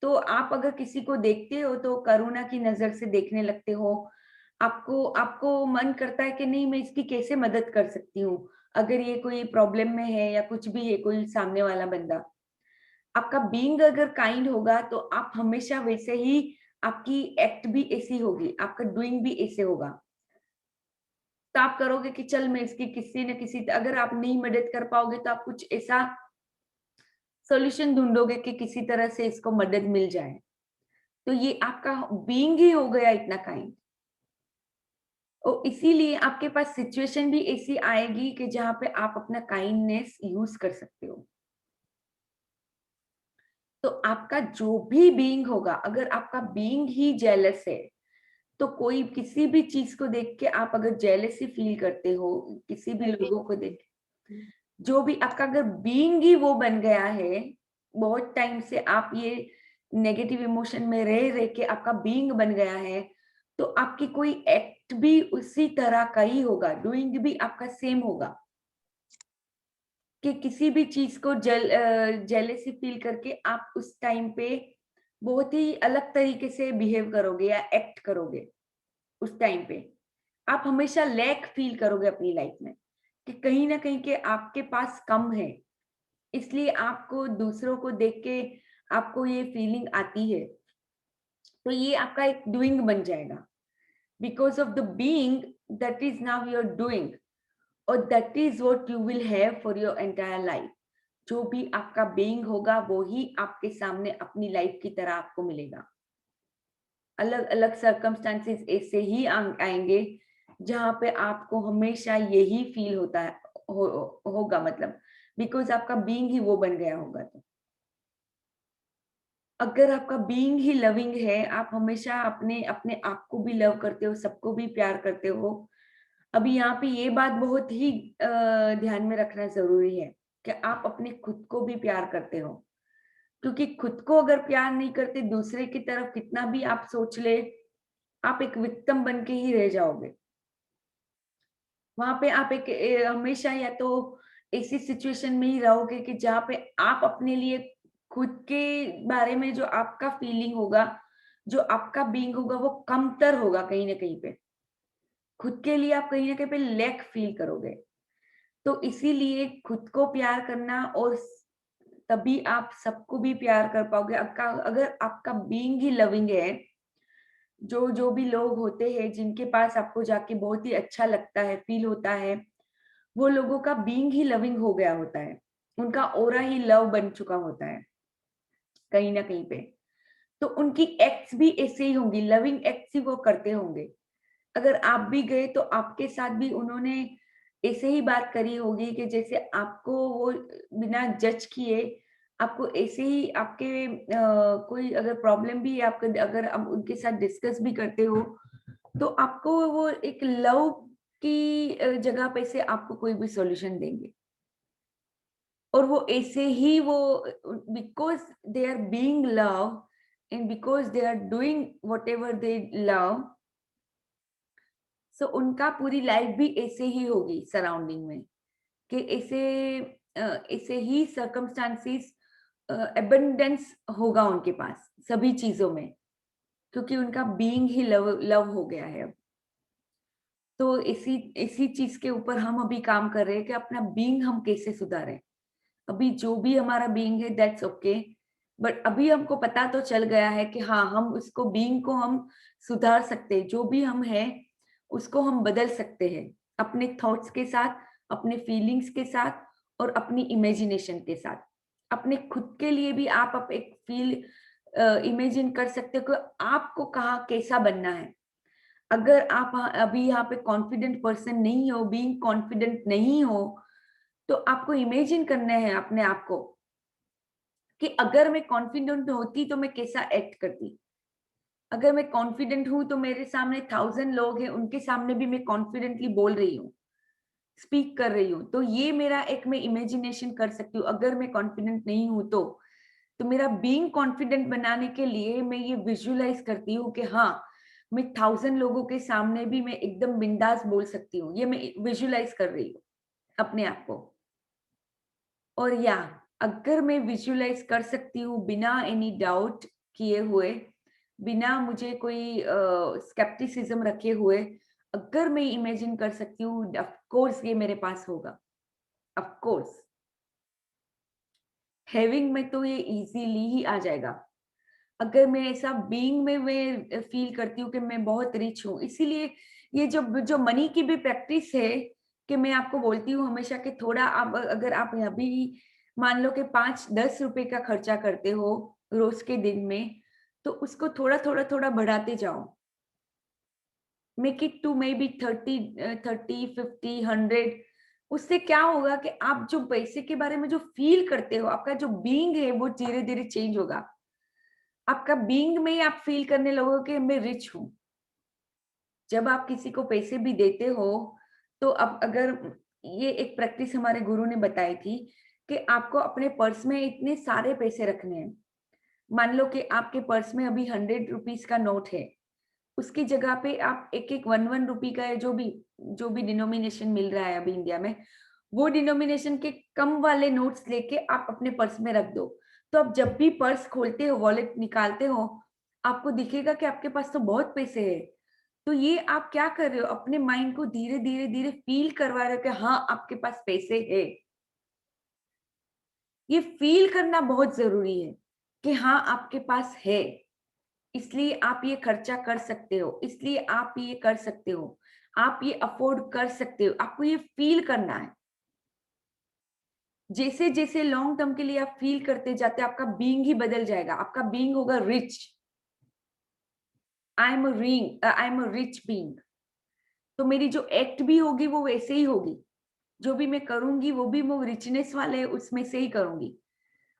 तो आप अगर किसी को देखते हो तो करुणा की नजर से देखने लगते हो। आपको आपको मन करता है कि नहीं, मैं इसकी कैसे मदद कर सकती हूँ, अगर ये कोई प्रॉब्लम में है या कुछ भी है, कोई सामने वाला बंदा। आपका बीइंग अगर काइंड होगा तो आप हमेशा वैसे ही, आपकी एक्ट भी ऐसी होगी, आपका डूइंग भी ऐसे होगा। तो आप करोगे कि चल मैं इसकी किसी न किसी, अगर आप नहीं मदद कर पाओगे तो आप कुछ ऐसा सॉल्यूशन ढूंढोगे कि किसी तरह से इसको मदद मिल जाए। तो ये आपका बीइंग ही हो गया इतना काइंड। और इसीलिए आपके पास सिचुएशन भी ऐसी आएगी कि जहां पे आप अपना काइंडनेस यूज कर सकते हो। तो आपका जो भी बीइंग होगा, अगर आपका बीइंग ही जेलस है, तो कोई किसी भी चीज को देख के आप अगर जेलसी फील करते हो, किसी भी लोगों को देख, जो भी आपका अगर बीइंग ही वो बन गया है, बहुत टाइम से आप ये नेगेटिव इमोशन में रह रह के आपका बीइंग बन गया है, तो आपकी कोई एक्ट भी उसी तरह का ही होगा, डूइंग भी आपका सेम होगा। कि किसी भी चीज को जेलेसी फील करके आप उस टाइम पे बहुत ही अलग तरीके से बिहेव करोगे या एक्ट करोगे। उस टाइम पे आप हमेशा लैक फील करोगे अपनी लाइफ में, कि कहीं ना कहीं के आपके पास कम है, इसलिए आपको दूसरों को देख के आपको ये फीलिंग आती है। तो ये आपका एक डूइंग बन जाएगा, because of the being, that is now your doing, और that is what you will have for your entire life. जो भी आपका बीइंग होगा वो ही आपके सामने अपनी लाइफ की तरह आपको मिलेगा। अलग अलग सर्कमस्टांसेस ऐसे ही आएंगे जहां पे आपको हमेशा यही फील होता है, होगा, मतलब बिकॉज आपका बीइंग ही वो बन गया होगा। तो अगर आपका बीइंग ही लविंग है, आप हमेशा अपने अपने आप को भी लव करते हो, सबको भी प्यार करते हो। अभी यहाँ पे ये बात बहुत ही ध्यान में रखना जरूरी है कि आप अपने खुद को भी प्यार करते हो। क्योंकि खुद को अगर प्यार नहीं करते, दूसरे की तरफ कितना भी आप सोच ले, आप एक विक्टिम बन के ही रह जाओगे। वहां पे आप एक हमेशा या तो ऐसी सिचुएशन में ही रहोगे कि जहाँ पे आप अपने लिए, खुद के बारे में जो आपका फीलिंग होगा, जो आपका बीइंग होगा, वो कमतर होगा कहीं ना कहीं पे। खुद के लिए आप कहीं ना कहीं पे लैक फील करोगे। तो इसीलिए खुद को प्यार करना, और तभी आप सबको भी प्यार कर पाओगे। अगर आपका बीइंग ही लविंग है, जो जो भी लोग होते हैं जिनके पास आपको जाके बहुत ही अच्छा लगता है, फील होता है, वो लोगों का बीइंग ही लविंग हो गया होता है, उनका ऑरा ही लव बन चुका होता है कहीं ना कहीं पे। तो उनकी एक्ट्स भी ऐसे ही होंगी, लविंग एक्ट्स ही वो करते होंगे। अगर आप भी गए तो आपके साथ भी उन्होंने ऐसे ही बात करी होगी कि जैसे आपको वो बिना जज किए, आपको ऐसे ही आपके कोई अगर प्रॉब्लम भी है आपके, अगर आप उनके साथ डिस्कस भी करते हो, तो आपको वो एक लव की जगह पे से आपको कोई भी सॉल्यूशन देंगे। और वो ऐसे ही वो, because they are being love and because they are doing whatever they love, so उनका पूरी लाइफ भी ऐसे ही होगी सराउंडिंग में, कि ऐसे ऐसे ही सर्कमस्टांसेस एबंडेंस होगा उनके पास सभी चीजों में, क्योंकि उनका बीइंग ही लव हो गया है अब। तो इसी इसी चीज के ऊपर हम अभी काम कर रहे हैं कि अपना बीइंग हम कैसे सुधारें। अभी जो भी हमारा बीइंग है दैट्स ओके, बट अभी हमको पता तो चल गया है कि हाँ, हम उसको बीइंग को हम सुधार सकते हैं। जो भी हम हैं उसको हम बदल सकते हैं अपने थॉट्स के साथ, अपने फीलिंग्स के साथ और अपनी इमेजिनेशन के साथ। अपने खुद के लिए भी आप एक फील इमेजिन कर सकते हो कि आपको कहाँ कैसा बनना है। अगर आप अभी यहाँ पे कॉन्फिडेंट पर्सन नहीं हो, बीइंग कॉन्फिडेंट नहीं हो, तो आपको इमेजिन करना है अपने आप को कि अगर मैं कॉन्फिडेंट होती तो मैं कैसा एक्ट करती। अगर मैं कॉन्फिडेंट हूं तो मेरे सामने 1000 लोग हैं, उनके सामने भी मैं कॉन्फिडेंटली बोल रही हूँ, स्पीक कर रही हूँ। तो ये मेरा एक मैं इमेजिनेशन कर सकती हूँ। अगर मैं कॉन्फिडेंट नहीं हूं तो मेरा बीइंग कॉन्फिडेंट बनाने के लिए मैं ये विजुअलाइज करती हूँ कि हाँ, मैं 1000 लोगों के सामने भी मैं एकदम बिंदास बोल सकती हूँ। ये मैं विजुअलाइज कर रही हूँ अपने आप को। और या अगर मैं विजुअलाइज कर सकती हूँ बिना एनी डाउट किए हुए, बिना मुझे कोई स्केप्टिसिज्म रखे हुए, अगर मैं इमेजिन कर सकती हूँ, ऑफ कोर्स ये मेरे पास होगा। ऑफ कोर्स हैविंग में तो ये इजीली ही आ जाएगा। अगर मैं ऐसा बीइंग में मैं फील करती हूँ कि मैं बहुत रिच हूँ, इसीलिए ये जो मनी की भी प्रैक्टिस है कि मैं आपको बोलती हूँ हमेशा कि थोड़ा आप अगर आप अभी मान लो कि 5-10 रुपए का खर्चा करते हो रोज के दिन में, तो उसको थोड़ा थोड़ा थोड़ा बढ़ाते जाओ। Make it to maybe 30, 50, 100। उससे क्या होगा कि आप जो पैसे के बारे में जो फील करते हो, आपका जो बीइंग है वो धीरे धीरे चेंज होगा। आपका बीइंग में ही आप फील करने लगोगे कि मैं रिच हूं। जब आप किसी को पैसे भी देते हो, तो अब अगर ये एक प्रैक्टिस हमारे गुरु ने बताई थी कि आपको अपने पर्स में इतने सारे पैसे रखने हैं। मान लो कि आपके पर्स में अभी 100 रुपीज का नोट है, उसकी जगह पे आप एक 1 रुपी का है, जो भी डिनोमिनेशन मिल रहा है अभी इंडिया में, वो डिनोमिनेशन के कम वाले नोट्स लेके आप अपने पर्स में रख दो। तो आप जब भी पर्स खोलते हो, वॉलेट निकालते हो, आपको दिखेगा कि आपके पास तो बहुत पैसे है। तो ये आप क्या कर रहे हो, अपने माइंड को धीरे धीरे धीरे फील करवा रहे हो कि हाँ, आपके पास पैसे है। ये फील करना बहुत जरूरी है कि हाँ, आपके पास है, इसलिए आप ये खर्चा कर सकते हो, इसलिए आप ये कर सकते हो, आप ये अफोर्ड कर सकते हो। आपको ये फील करना है। जैसे जैसे लॉन्ग टर्म के लिए आप फील करते जाते, आपका बीइंग ही बदल जाएगा। आपका बीइंग होगा rich. I am a rich being. तो मेरी जो एक्ट भी होगी वो वैसे ही होगी। जो भी मैं करूंगी वो भी मैं रिचनेस वाले उसमें से ही करूंगी।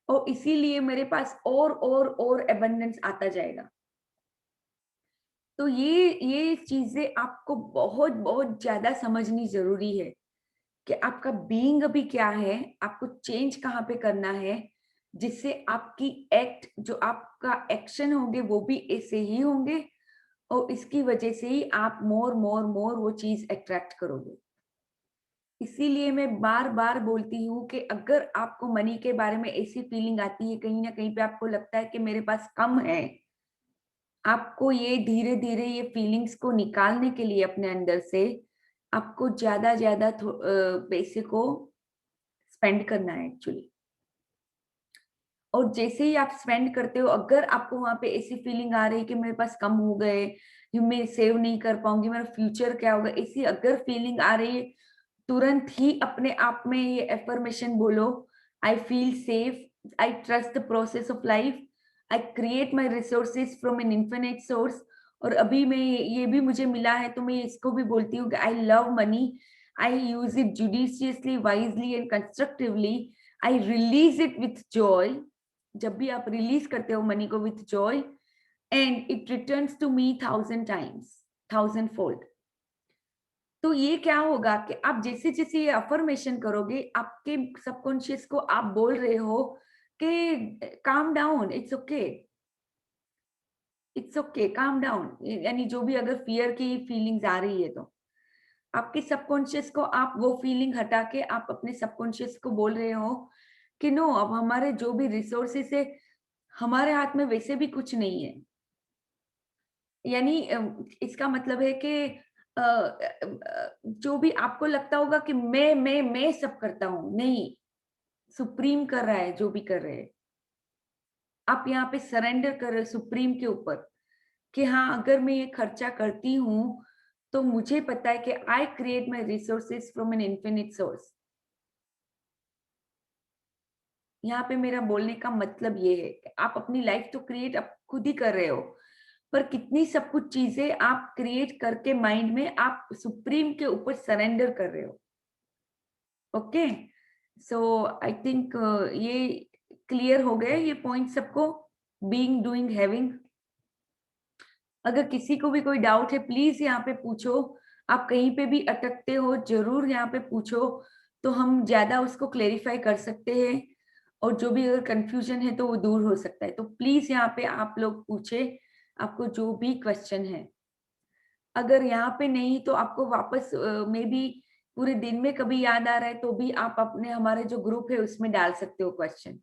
और इसीलिए मेरे पास और एबंडेंस आता जाएगा। तो ये चीजें आपको बहुत बहुत ज्यादा समझनी जरूरी है कि आपका बीइंग अभी क्या है, आपको चेंज कहाँ पे करना है, जिससे आपकी एक्ट, जो आपका एक्शन होंगे वो भी ऐसे ही होंगे, और इसकी वजह से ही आप मोर मोर मोर वो चीज अट्रैक्ट करोगे। इसीलिए मैं बार बार बोलती हूँ कि अगर आपको मनी के बारे में ऐसी फीलिंग आती है, कहीं ना कहीं पे आपको लगता है कि मेरे पास कम है, आपको ये धीरे धीरे ये फीलिंग्स को निकालने के लिए अपने अंदर से आपको ज्यादा ज्यादा पैसे को स्पेंड करना है एक्चुअली। और जैसे ही आप स्पेंड करते हो, अगर आपको वहां पे ऐसी फीलिंग आ रही है कि मेरे पास कम हो गए, मैं सेव नहीं कर पाऊंगी, मेरा फ्यूचर क्या होगा, ऐसी अगर फीलिंग आ रही है, तुरंत ही अपने आप में ये एफर्मेशन बोलो। I feel safe, I trust the process of life, I create my resources from an infinite source. और अभी मैं ये भी मुझे मिला है, तो मैं इसको भी बोलती हूँ कि I love money, I use it judiciously, wisely and constructively, I release it with joy. जब भी आप रिलीज करते हो मनी को with joy, and it returns to me 1000 times, 1000 fold. तो ये क्या होगा कि आप जैसे जैसे ये अफर्मेशन करोगे, आपके सबकॉन्शियस को आप बोल रहे हो कि calm down, it's okay, it's okay, calm down. यानी जो भी अगर फियर की फीलिंग्स आ रही है, तो आपके सबकॉन्शियस को आप वो फीलिंग हटा के आप अपने सबकॉन्शियस को बोल रहे हो कि नो, अब हमारे जो भी रिसोर्सेस है हमारे हाथ में वैसे भी कुछ नहीं है। यानी इसका मतलब है कि जो भी आपको लगता होगा कि मैं सब करता हूँ, नहीं, सुप्रीम कर रहा है जो भी कर रहे हैं। आप यहाँ पे सरेंडर कर रहे हो सुप्रीम के ऊपर कि हाँ, अगर मैं ये खर्चा करती हूँ तो मुझे पता है कि I create my resources from an infinite source. यहाँ पे मेरा बोलने का मतलब ये है कि आप अपनी लाइफ तो क्रिएट आप खुद ही कर रहे हो, पर कितनी सब कुछ चीजें आप क्रिएट करके माइंड में आप सुप्रीम के ऊपर सरेंडर कर रहे हो। ओके, सो आई थिंक ये क्लियर हो गया ये पॉइंट सबको, बीइंग, डूइंग, हैविंग। अगर किसी को भी कोई डाउट है प्लीज यहाँ पे पूछो। आप कहीं पे भी अटकते हो जरूर यहाँ पे पूछो, तो हम ज्यादा उसको क्लेरिफाई कर सकते हैं, और जो भी अगर कंफ्यूजन है तो वो दूर हो सकता है। तो प्लीज यहाँ पे आप लोग पूछे आपको जो भी क्वेश्चन है। अगर यहाँ पे नहीं तो आपको वापस मे बी पूरे दिन में कभी याद आ रहा है तो भी आप अपने हमारे जो ग्रुप है उसमें डाल सकते हो क्वेश्चन।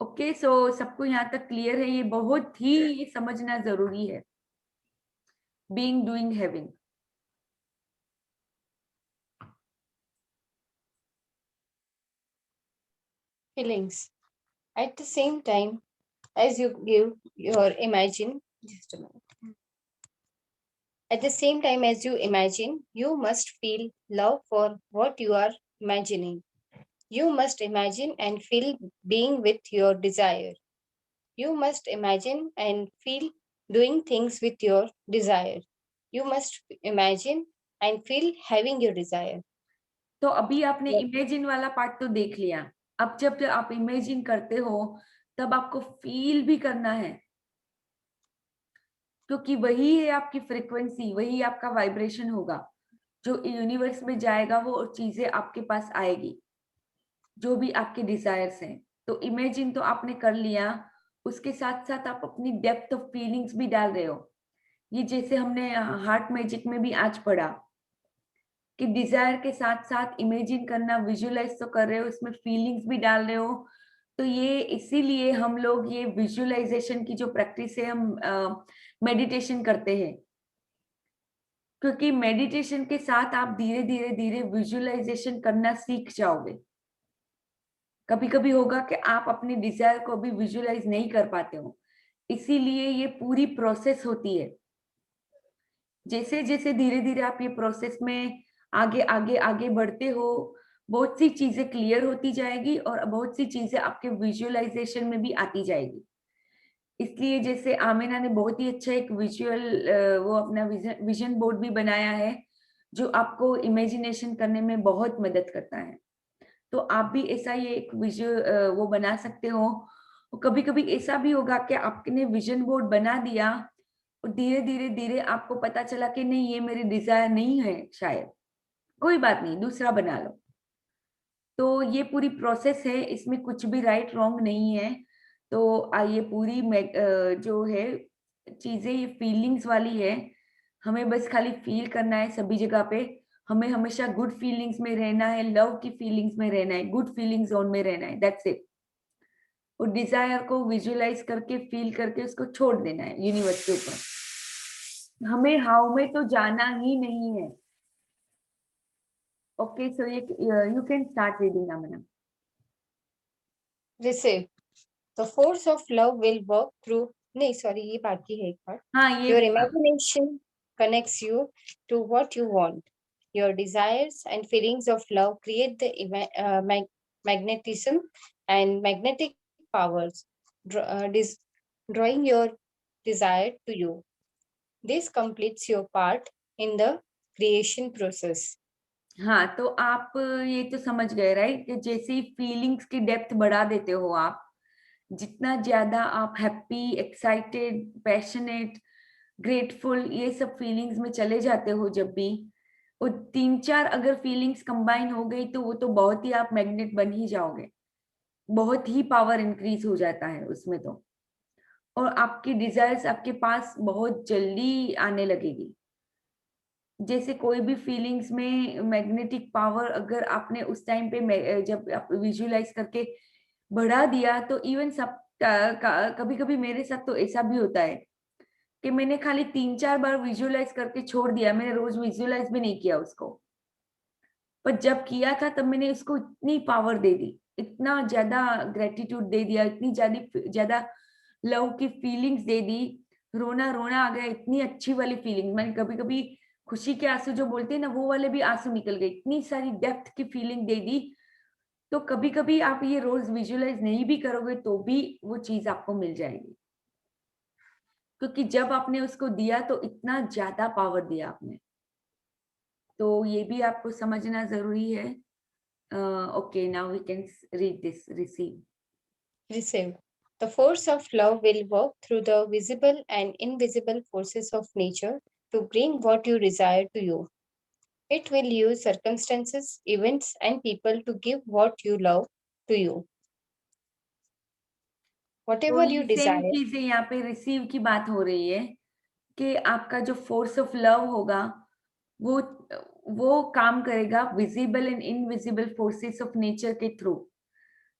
ओके, सो सबको यहाँ तक क्लियर है? ये बहुत ही ये समझना जरूरी है, being, doing, having. Feelings. At the same time, as you give your imagine, just a minute. At the same time as you imagine, you must feel love for what you are imagining. You must imagine and feel being with your desire. You must imagine and feel doing things with your desire. You must imagine and feel having your desire. तो अभी आपने Yeah. इमेजिन वाला पार्ट तो देख लिया। अब जब आप इमेजिन करते हो तब आपको फील भी करना है, क्योंकि वही है आपकी फ्रीक्वेंसी, वही आपका वाइब्रेशन होगा जो यूनिवर्स में जाएगा, वो चीजें आपके पास आएगी जो भी आपके डिजायर्स हैं। तो इमेजिन तो आपने कर लिया, उसके साथ साथ आप अपनी डेप्थ ऑफ फीलिंग्स भी डाल रहे हो। ये जैसे हमने हार्ट मैजिक में भी आज पढ़ा कि डिजायर के साथ साथ इमेजिन करना, विजुअलाइज तो कर रहे हो, इसमें फीलिंग्स भी डाल रहे हो। तो ये इसीलिए हम लोग ये विजुअलाइजेशन की जो प्रैक्टिस है हम मेडिटेशन करते हैं, क्योंकि मेडिटेशन के साथ आप धीरे धीरे धीरे विजुअलाइजेशन करना सीख जाओगे। कभी कभी होगा कि आप अपनी डिजायर को अभी विजुअलाइज नहीं कर पाते हो, इसीलिए ये पूरी प्रोसेस होती है। जैसे जैसे धीरे धीरे आप ये प्रोसेस में आगे आगे आगे बढ़ते हो, बहुत सी चीजें क्लियर होती जाएगी और बहुत सी चीजें आपके विजुअलाइजेशन में भी आती जाएगी। इसलिए जैसे आमिना ने बहुत ही अच्छा एक विजुअल वो अपना विजन बोर्ड भी बनाया है जो आपको इमेजिनेशन करने में बहुत मदद करता है। तो आप भी ऐसा ही एक विजुअल वो बना सकते हो। कभी कभी ऐसा भी होगा कि आपने विजन बोर्ड बना दिया और धीरे धीरे धीरे आपको पता चला कि नहीं, ये मेरी डिजायर नहीं है, शायद कोई बात नहीं, दूसरा बना लो। तो ये पूरी प्रोसेस है, इसमें कुछ भी राइट रॉन्ग नहीं है। तो ये पूरी जो है चीजें ये फीलिंग्स वाली है, हमें बस खाली फील करना है सभी जगह पे। हमें हमेशा गुड फीलिंग्स में रहना है, लव की फीलिंग्स में रहना है, गुड फीलिंग जोन में रहना है, दैट्स इट। और डिजायर को विजुअलाइज करके फील करके उसको छोड़ देना है यूनिवर्स के ऊपर। हमें हाउ में तो जाना ही नहीं है। Okay, so you can start reading, Amina. Receive. The force of love will work through. नहीं sorry, ये बाकी है एक बार. हाँ, Your ये imagination connects you to what you want. Your desires and feelings of love create the magnetism and magnetic powers, drawing your desire to you. This completes your part in the creation process. हाँ, तो आप ये तो समझ गए राइट, कि जैसे ही फीलिंग्स की डेप्थ बढ़ा देते हो आप, जितना ज्यादा आप हैप्पी, एक्साइटेड, पैशनेट, ग्रेटफुल, ये सब फीलिंग्स में चले जाते हो, जब भी वो 3-4 अगर फीलिंग्स कंबाइन हो गई तो वो तो बहुत ही आप मैग्नेट बन ही जाओगे। बहुत ही पावर इंक्रीज हो जाता है उसमें तो, और आपकी डिजायर्स आपके पास बहुत जल्दी आने लगेगी। जैसे कोई भी फीलिंग्स में मैग्नेटिक पावर अगर आपने उस टाइम पे जब आप विजुअलाइज करके बढ़ा दिया, तो इवन सब कभी कभी मेरे साथ तो ऐसा भी होता है कि मैंने खाली 3-4 बार विजुअलाइज करके छोड़ दिया, मैंने रोज विजुअलाइज भी नहीं किया उसको, पर जब किया था तब मैंने उसको इतनी पावर दे दी, इतना ज्यादा ग्रेटिट्यूड दे दिया, इतनी ज्यादा लव की फीलिंग्स दे दी, रोना रोना आ गया, इतनी अच्छी वाली फीलिंग, मैंने कभी कभी खुशी के आंसू जो बोलते हैं ना, वो वाले भी आंसू निकल गए, इतनी सारी डेप्थ की फीलिंग दे दी। तो कभी कभी आप ये रोज विजुअलाइज नहीं भी करोगे तो भी वो चीज आपको मिल जाएगी, क्योंकि जब आपने उसको दिया तो इतना ज्यादा पावर दिया आपने। तो ये भी आपको समझना जरूरी है। Okay, now we can read this. Receive. Receive. The force of love will work through the visible and invisible forces of nature to bring what you desire to you. It will use circumstances, events, and people to give what you love to you. तो Whatever ये you सेम desire, चीज है, यहाँ पे रिसीव की बात हो रही है कि आपका जो फोर्स ऑफ लव होगा वो वो काम करेगा visible and invisible forces of nature के थ्रू।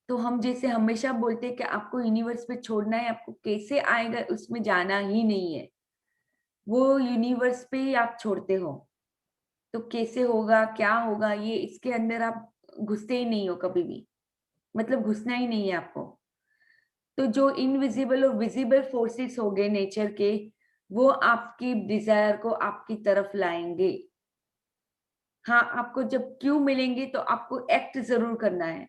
तो हम जैसे हमेशा बोलते हैं कि आपको यूनिवर्स पे छोड़ना है, आपको कैसे आएगा उसमें जाना ही नहीं है, वो यूनिवर्स पे ही आप छोड़ते हो। तो कैसे होगा, क्या होगा, ये इसके अंदर आप घुसते ही नहीं हो कभी भी, मतलब घुसना ही नहीं है आपको। तो जो इनविजिबल और विजिबल फोर्सेस हो गए नेचर के, वो आपकी डिजायर को आपकी तरफ लाएंगे। हाँ, आपको जब क्यों मिलेंगे तो आपको एक्ट जरूर करना है।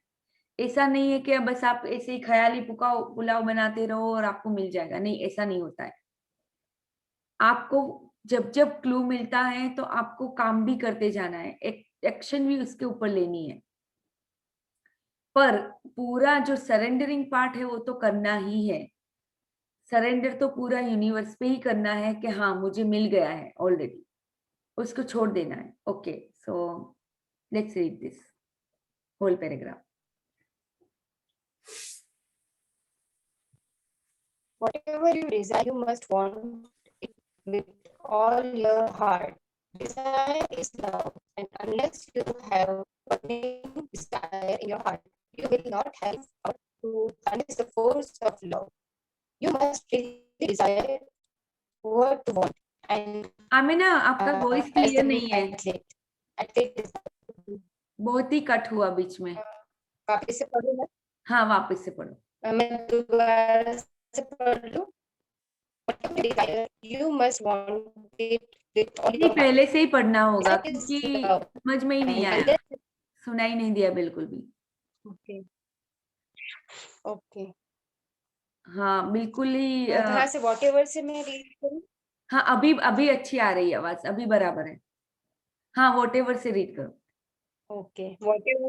ऐसा नहीं है कि बस आप ऐसे ही ख्याली पुलाव पुलाव बनाते रहो और आपको मिल जाएगा, नहीं, ऐसा नहीं होता है। आपको जब जब क्लू मिलता है तो आपको काम भी करते जाना है, एक्शन भी उसके ऊपर लेनी है। पर पूरा जो सरेंडरिंग पार्ट है वो तो करना ही है। सरेंडर तो पूरा यूनिवर्स पे ही करना है कि हाँ मुझे मिल गया है ऑलरेडी, उसको छोड़ देना है। Okay, so let's read this whole paragraph. whatever you desire, you must want it with all your heart. Desire is love, and unless you have burning desire in your heart, you will not have power to harness the force of love. You must really desire what you want. And Amina, आपका वॉइस as क्लियर an नहीं है, athlete बहुत ही कट हुआ बीच में। वापस से पढ़ूं मैं? हाँ, वापस से पढ़ो। मैं दोबारा से पढ़ लूं? Whatever desire, you must want it with all नहीं, your heart. पहले से ही पढ़ना होगा Desire is क्योंकि love, समझ में ही नहीं and आया, unless सुनाई नहीं दिया बिल्कुल भी। okay, okay. हाँ, बिल्कुल ही कहाँ से whatever से मैं रीड करूं? हाँ, अभी अभी अच्छी आ रही है आवाज, अभी बराबर है। हाँ, वॉटेवर से रीड करो। Okay, whatever.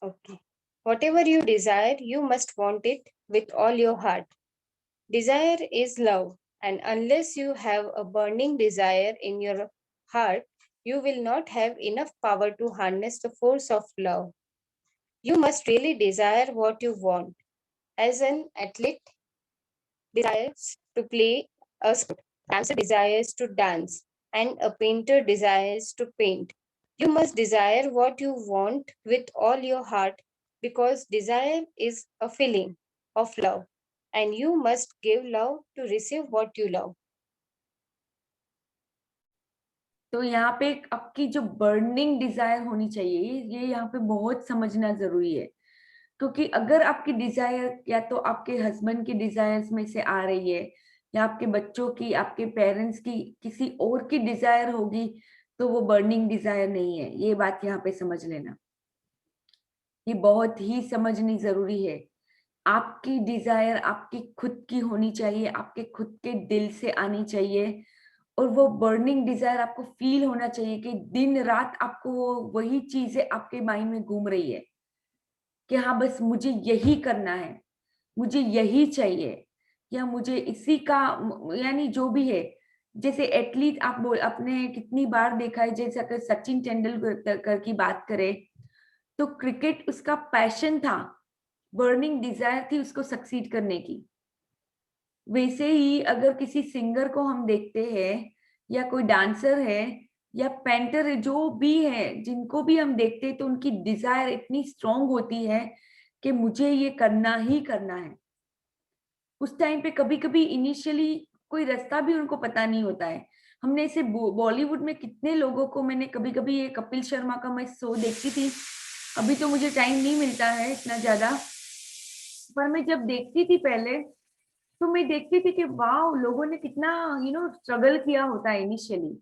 Okay, whatever you desire, you must want it with all your heart. Desire is love, and unless you have a burning desire in your heart, you will not have enough power to harness the force of love. You must really desire what you want. As an athlete desires to play a sport, dancer desires to dance, and a painter desires to paint. You must desire what you want with all your heart because desire is a feeling of love, and you must give love to receive what you love. तो यहाँ पे आपकी जो बर्निंग डिजायर होनी चाहिए, ये यहाँ पे बहुत समझना जरूरी है। क्योंकि अगर आपकी डिजायर या तो आपके हस्बैंड की डिजायर्स में से आ रही है, या आपके बच्चों की, आपके पेरेंट्स की, किसी और की डिजायर होगी, तो वो बर्निंग डिजायर नहीं है। ये बात यहाँ पे समझ लेना, ये बहुत ही समझनी जरूरी है। आपकी डिजायर आपकी खुद की होनी चाहिए, आपके खुद के दिल से आनी चाहिए, और वो बर्निंग डिजायर आपको फील होना चाहिए कि दिन रात आपको वही चीजें आपके माइंड में घूम रही है कि हाँ बस मुझे यही करना है, मुझे यही चाहिए, या मुझे इसी का, यानी जो भी है। जैसे एथलीट आप बोल, आपने कितनी बार देखा है, जैसे अगर सचिन तेंदुलकर की बात करें तो क्रिकेट उसका पैशन था, बर्निंग डिजायर थी उसको सक्सीड करने की। वैसे ही अगर किसी सिंगर को हम देखते हैं या कोई डांसर है या पेंटर है, जो भी है, जिनको भी हम देखते हैं तो उनकी डिजायर इतनी स्ट्रांग होती है कि मुझे ये करना ही करना है। उस टाइम पे कभी कभी इनिशियली कोई रास्ता भी उनको पता नहीं होता है। हमने इसे बॉलीवुड में कितने लोगों को, मैंने कभी कभी ये कपिल शर्मा का मैं शो देखती थी, अभी तो मुझे टाइम नहीं मिलता है इतना ज्यादा, पर मैं जब देखती थी पहले तो मैं देखती थी कि वाह, लोगों ने कितना स्ट्रगल किया होता है इनिशियली।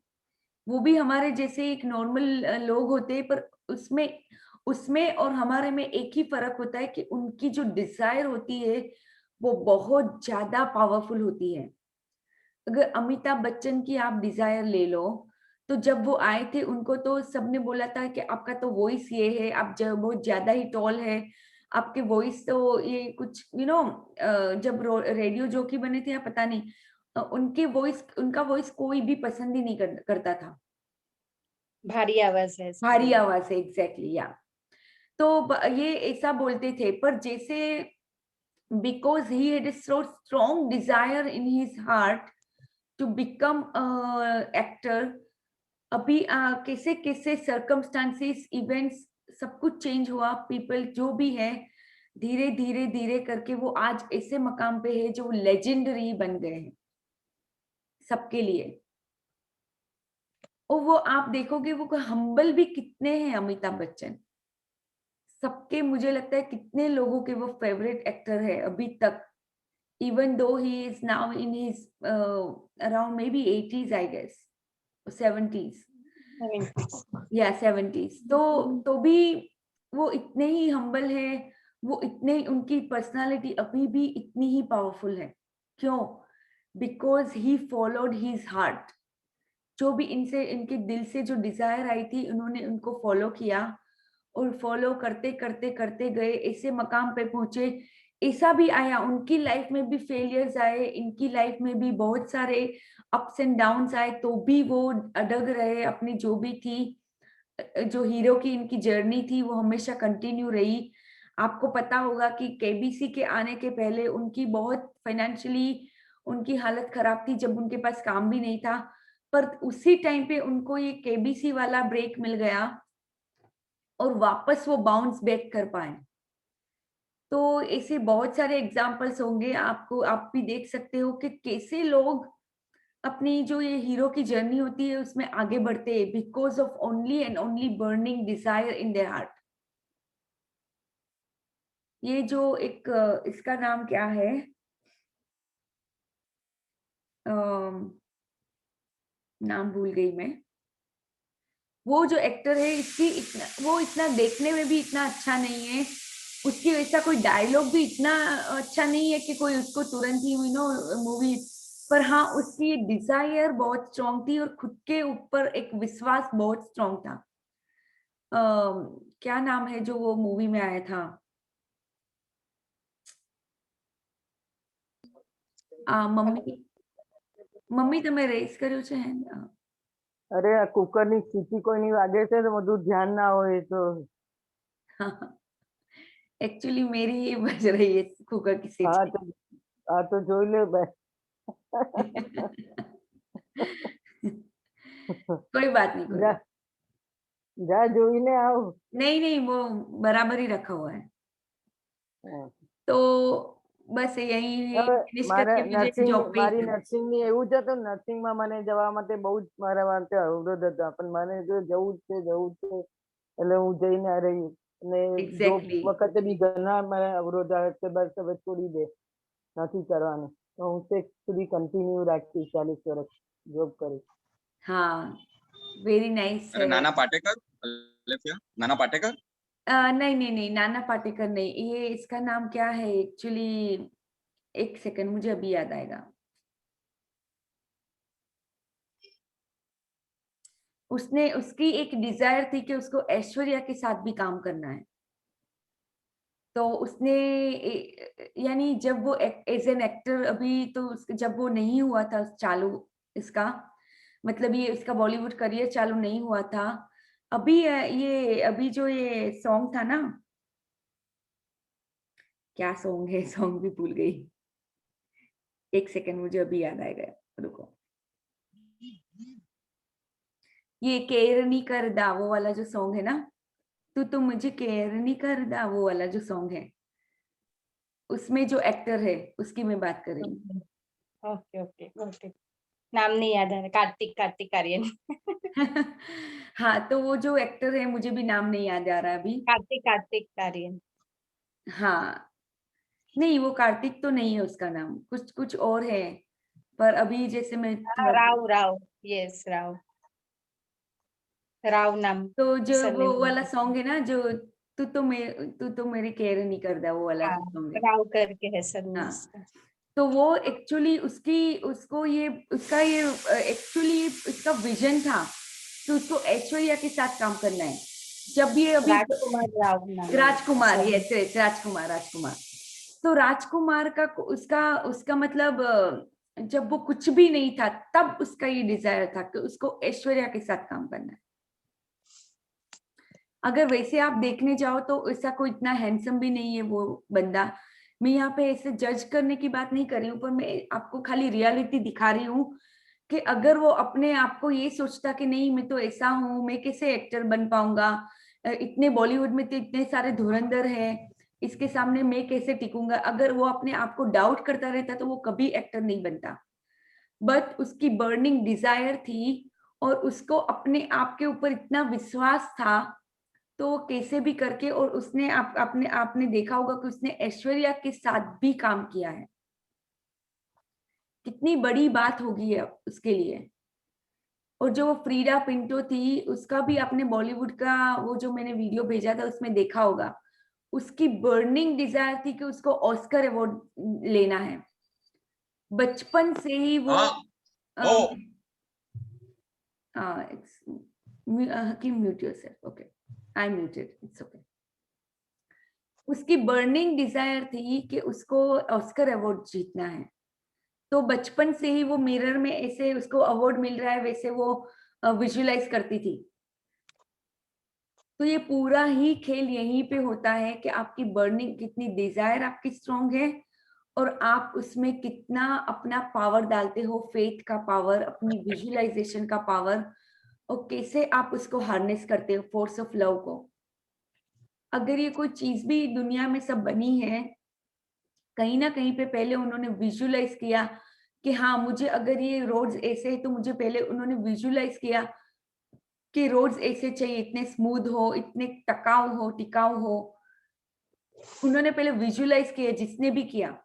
वो भी हमारे जैसे एक नॉर्मल लोग होते हैं, पर उसमें उसमें और हमारे में एक ही फर्क होता है कि उनकी जो डिजायर होती है वो बहुत ज्यादा पावरफुल होती है। अगर अमिताभ बच्चन की आप डिजायर ले लो, तो जब वो आए थे उनको तो सबने बोला था कि आपका तो वॉइस ये है, आप जब बहुत ज्यादा ही टॉल है, आपके वॉइस तो ये कुछ जब रेडियो जॉकी बने थे या पता नहीं, उनका वॉइस कोई भी पसंद ही नहीं करता था। भारी आवाज है इसकी। भारी आवाज है, एग्जैक्टली, या तो ये ऐसा बोलते थे, पर जैसे because he had a so strong desire in his heart to become a actor, अभी कैसे कैसे सर्कमस्टांसेस, इवेंट्स, सब कुछ चेंज हुआ, पीपल जो भी है धीरे धीरे धीरे करके वो आज ऐसे मकाम पे है जो लेजेंडरी बन गए हैं सबके लिए। और वो आप देखोगे वो हम्बल भी कितने हैं अमिताभ बच्चन, सबके, मुझे लगता है कितने लोगों के वो फेवरेट एक्टर है अभी तक, even though he is now in his around maybe 80s, I guess, 70s, या 70s, तो भी वो इतने ही हम्बल है, वो इतने, उनकी पर्सनालिटी अभी भी इतनी ही पावरफुल है। क्यों? Because he followed his heart. जो भी इनसे, इनके दिल से जो डिजायर आई थी, उन्होंने उनको फॉलो किया और फॉलो करते करते करते गए, ऐसे मकाम पे पहुंचे। ऐसा भी आया, उनकी लाइफ में भी फेलियर्स आए, इनकी लाइफ में भी बहुत सारे अप्स एंड डाउन्स आए, तो भी वो अडग रहे, अपनी जो भी थी, जो हीरो की इनकी जर्नी थी वो हमेशा कंटिन्यू रही। आपको पता होगा कि केबीसी के आने के पहले उनकी बहुत फाइनेंशियली उनकी हालत खराब थी, जब उनके पास काम भी नहीं था, पर उसी टाइम पे उनको ये केबीसी वाला ब्रेक मिल गया और वापस वो बाउंस बैक कर पाए। तो ऐसे बहुत सारे एग्जाम्पल्स होंगे, आपको, आप भी देख सकते हो कि कैसे लोग अपनी जो ये हीरो की जर्नी होती है उसमें आगे बढ़ते हैं, because of only and only burning desire in their heart. ये जो एक इसका नाम क्या है, अम, नाम भूल गई मैं, वो जो एक्टर है, इसकी इतना, वो इतना देखने में भी इतना अच्छा नहीं है, उसकी वैसा कोई डायलॉग भी इतना अच्छा नहीं है कि कोई उसको तुरंत ही मूवी, पर हाँ उसकी डिजायर बहुत स्ट्रांग थी और खुद के ऊपर एक विश्वास बहुत स्ट्रांग था। क्या नाम है जो वो मूवी में आया था, મમ્મી મમ્મી તમે રેસ કર્યું છે અરે આ કુકરની સીટી કોઈની વાગે છે તો બધું ધ્યાન ના હોય તો एक्चुअली मेरी ये बज रही है कुकर की હા सीटी। તો જોઈ લે બે कोई बात नहीं, कोई જા बात જા જોઈને આવ नहीं, नहीं वो बराबर ही रखा हुआ है। હા. तो बस यही હવે फिनिश મારે करके मुझे નર્સિંગ जॉब पे ही મારી जाना है। નર્સિંગની એવું જ હતું નર્સિંગમાં મને જવા માટે બહુ જ મારા માટે અવરોધ હતા પણ મને જો જવું જ છે એટલે હું જઈને રહી અને જોબ एग्जैक्टली। વખતે બી ઘણા મારા અવરોધ આવે કે બસ હવે છોડી દે નથી કરવાનું તો હું તે સુધી કન્ટિન્યુ રાખીશ 40 વર્ષ જોબ કરીશ. हाँ, वेरी नाइस अरे है। नाना पाटेकर, अलेफिया, नाना पाटेकर. नहीं नहीं नहीं, नाना पाटेकर नहीं, ये इसका नाम क्या है एक्चुअली, एक सेकंड मुझे अभी याद आएगा। उसने, उसकी एक डिजायर थी कि उसको ऐश्वर्या के साथ भी काम करना है, तो उसने यानी जब वो एज एन एक्टर, अभी तो जब वो नहीं हुआ था चालू, इसका मतलब ये इसका बॉलीवुड करियर चालू नहीं हुआ था, अभी ये अभी जो ये सॉन्ग था ना, क्या सॉन्ग है, सॉन्ग भी भूल गई, एक सेकंड मुझे अभी याद आएगा, रुको। ये केयर नहीं करदा वो वाला जो सॉन्ग है ना, तू तो मुझे केयर नहीं करदा वो वाला जो सॉन्ग है, उसमें जो एक्टर है उसकी मैं बात कर रही हूँ। ओके ओके ओके, नाम नहीं याद आ रहा। कार्तिक कार्तिक आर्यन। हाँ, तो वो जो एक्टर है मुझे भी नाम नहीं याद आ रहा अभी। कार्तिक कार्तिक आर्यन। हाँ, नहीं वो कार्तिक तो नहीं है उसका नाम, कुछ कुछ और है, पर अभी जैसे मैं थोड़ा, राव राव, यस राव, राव नाम तो जो वो सरनेम। वाला सॉन्ग है ना जो तू तो मेरी केयर नहीं करता, वो वाला हाँ, जो सॉन्ग है। राव करके है सरनेम हाँ, उसका। तो वो एक्चुअली उसकी उसको ये उसका ये एक्चुअली उसका विजन था कि उसको ऐश्वर्या के साथ काम करना है। जब ये अभी राजकुमार राव नाम है राजकुमार, सरनेम। यस यस, राजकुमार राजकुमार। तो राजकुमार का उसका उसका मतलब जब वो कुछ भी नहीं था तब उसका ये डिजायर था कि उसको ऐश्वर्या के साथ काम करना है। अगर वैसे आप देखने जाओ तो ऐसा कोई इतना हैंडसम भी नहीं है वो बंदा। मैं यहाँ पे ऐसे जज करने की बात नहीं कर रही हूँ, पर मैं आपको खाली रियलिटी दिखा रही हूँ कि अगर वो अपने आप को ये सोचता कि नहीं मैं तो ऐसा हूँ, मैं कैसे एक्टर बन पाऊंगा, इतने बॉलीवुड में तो इतने सारे धुरंधर हैं, इसके सामने मैं कैसे टिकूंगा, अगर वो अपने आप को डाउट करता रहता तो वो कभी एक्टर नहीं बनता। बट उसकी बर्निंग डिजायर थी और उसको अपने आप के ऊपर इतना विश्वास था, तो वो कैसे भी करके, और उसने आपने आपने देखा होगा कि उसने ऐश्वर्या के साथ भी काम किया है। कितनी बड़ी बात होगी है उसके लिए। और जो वो फ्रीडा पिंटो थी उसका भी आपने बॉलीवुड का वो जो मैंने वीडियो भेजा था उसमें देखा होगा, उसकी बर्निंग डिजायर थी कि उसको ऑस्कर अवार्ड लेना है। बचपन से ही वो हाँ oh Hakim mute yourself, okay, I muted, it's okay. उसकी बर्निंग डिजायर थी कि उसको ऑस्कर अवार्ड जीतना है। तो बचपन से ही वो मिरर में ऐसे उसको अवार्ड मिल रहा है वैसे वो विजुअलाइज करती थी। तो ये पूरा ही खेल यहीं पे होता है कि आपकी बर्निंग कितनी, डिजायर आपकी स्ट्रांग है और आप उसमें कितना अपना पावर डालते हो, फेथ का पावर, अपनी विजुअलाइजेशन का पावर, और कैसे आप उसको हार्नेस करते हो, फोर्स ऑफ लव को। अगर ये कोई चीज भी दुनिया में सब बनी है, कहीं ना कहीं पे पहले उन्होंने विजुअलाइज किया कि हाँ मुझे अगर ये रोड्स ऐसे है, तो मुझे पहले उन्होंने विजुअलाइज किया कि रोड्स ऐसे चाहिए, इतने स्मूथ हो, इतने टिकाऊ हो। उन्होंने पहले विजुअलाइज किया जिसने भी किया।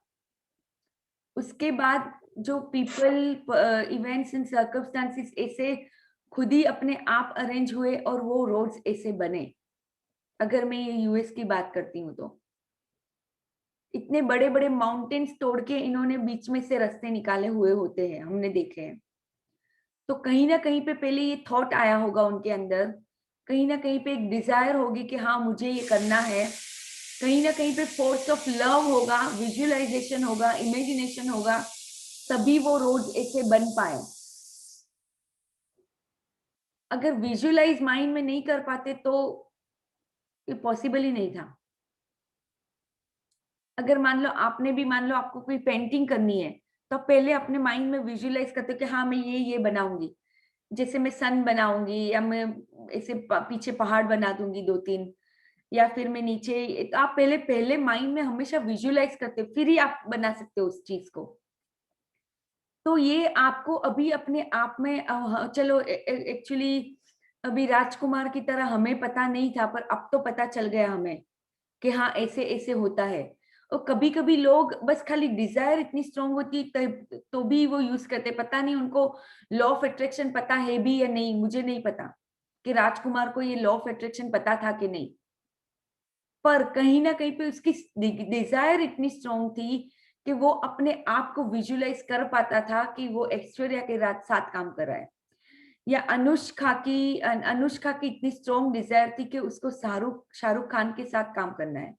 उसके बाद जो पीपल, इवेंट्स एंड सर्कमस्टांसिस ऐसे खुद ही अपने आप अरेंज हुए और वो रोड्स ऐसे बने। अगर मैं ये यूएस की बात करती हूँ तो इतने बड़े बड़े माउंटेन्स तोड़ के इन्होंने बीच में से रास्ते निकाले हुए होते हैं, हमने देखे हैं। तो कहीं ना कहीं पे पहले ये थॉट आया होगा उनके अंदर, कहीं ना कहीं पे एक डिजायर होगी कि हाँ मुझे ये करना है, कहीं ना कहीं पे फोर्स ऑफ लव होगा, विजुअलाइजेशन होगा, इमेजिनेशन होगा, तभी वो रोड ऐसे बन पाए। अगर विजुअलाइज माइंड में नहीं कर पाते तो ये पॉसिबल ही नहीं था। अगर मान लो आपने भी, मान लो आपको कोई पेंटिंग करनी है, तो आप पहले अपने माइंड में विजुअलाइज करते हो कि हाँ मैं ये बनाऊंगी, जैसे मैं सन बनाऊंगी, या मैं ऐसे पीछे पहाड़ बना दूंगी दो तीन, या फिर मैं नीचे, तो आप पहले पहले माइंड में हमेशा विजुअलाइज करते हो, फिर ही आप बना सकते हो उस चीज को। तो ये आपको अभी अपने आप में चलो एक्चुअली अभी राजकुमार की तरह हमें पता नहीं था, पर अब तो पता चल गया हमें कि हाँ ऐसे ऐसे होता है। और कभी कभी लोग बस खाली डिजायर इतनी स्ट्रांग होती तो भी वो यूज करते, पता नहीं उनको लॉ ऑफ अट्रैक्शन पता है भी या नहीं, मुझे नहीं पता कि राजकुमार को ये लॉ ऑफ अट्रैक्शन पता था कि नहीं, पर कहीं ना कहीं पे उसकी डिजायर इतनी स्ट्रांग थी कि वो अपने आप को विजुअलाइज कर पाता था कि वो ऐश्वर्या के साथ काम कर रहा है। या अनुष्का की इतनी स्ट्रांग डिजायर थी कि उसको शाहरुख खान के साथ काम करना है,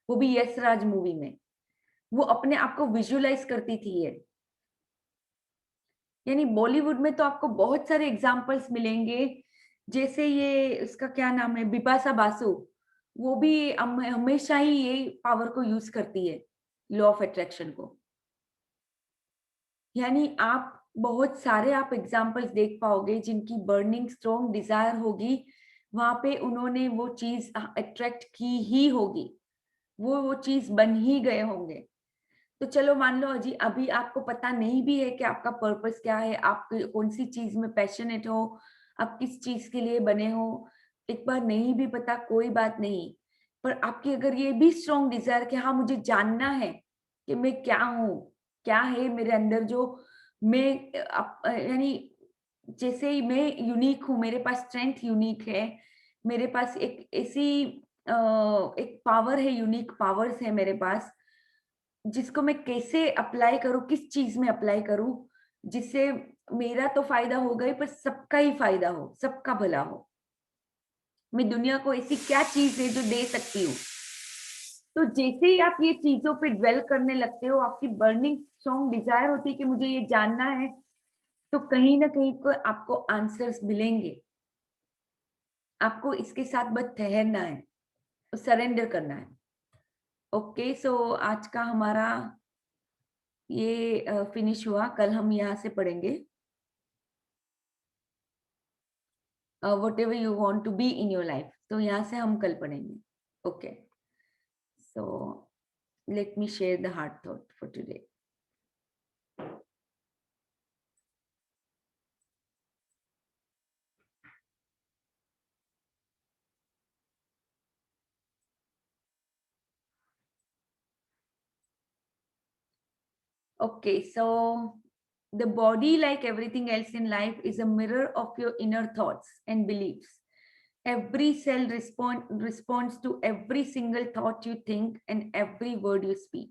वो भी यश राज मूवी में। वो अपने आप को विजुअलाइज करती थी ये। यानी बॉलीवुड में तो आपको बहुत सारे एग्जाम्पल्स मिलेंगे, जैसे ये उसका क्या नाम है, बिपाशा बासु, वो भी हमेशा ही ये पावर को यूज करती है, लॉ ऑफ अट्रैक्शन को। यानी आप बहुत सारे आप एग्जाम्पल्स देख पाओगे जिनकी बर्निंग स्ट्रॉन्ग डिजायर होगी, वहां पे उन्होंने वो चीज अट्रैक्ट की ही होगी, वो चीज बन ही गए होंगे। तो चलो मान लो अजी अभी आपको पता नहीं भी है कि आपका पर्पस क्या है, आप कौन सी चीज में पैशनेट हो, आप किस चीज के लिए बने हो, एक बार नहीं भी पता कोई बात नहीं, पर आपकी अगर ये भी स्ट्रॉन्ग डिजायर कि हाँ मुझे जानना है कि मैं क्या हूँ, क्या है मेरे अंदर जो मैं यानी जैसे ही मैं यूनिक हूँ, मेरे पास स्ट्रेंथ यूनिक है, मेरे पास एक ऐसी एक पावर है, यूनिक पावर्स है मेरे पास, जिसको मैं कैसे अप्लाई करूँ, किस चीज में अप्लाई करूँ जिससे मेरा तो फायदा होगा ही पर सबका ही फायदा हो, सबका भला हो। मैं दुनिया को ऐसी क्या चीज है जो दे सकती हूँ। तो जैसे ही आप ये चीजों पे ड्वेल करने लगते हो, आपकी बर्निंग स्ट्रॉन्ग डिजायर होती है कि मुझे ये जानना है, तो कहीं ना कहीं को आपको आंसर्स मिलेंगे। आपको इसके साथ बस ठहरना है, सरेंडर करना है। ओके, सो आज का हमारा ये फिनिश हुआ। कल हम यहाँ से पढ़ेंगे whatever you want to be in your life, तो यहाँ से हम कल पढ़ेंगे। Okay, so let me share the heart thought for today. Okay, so the body, like everything else in life, is a mirror of your inner thoughts and beliefs. Every cell responds to every single thought you think and every word you speak.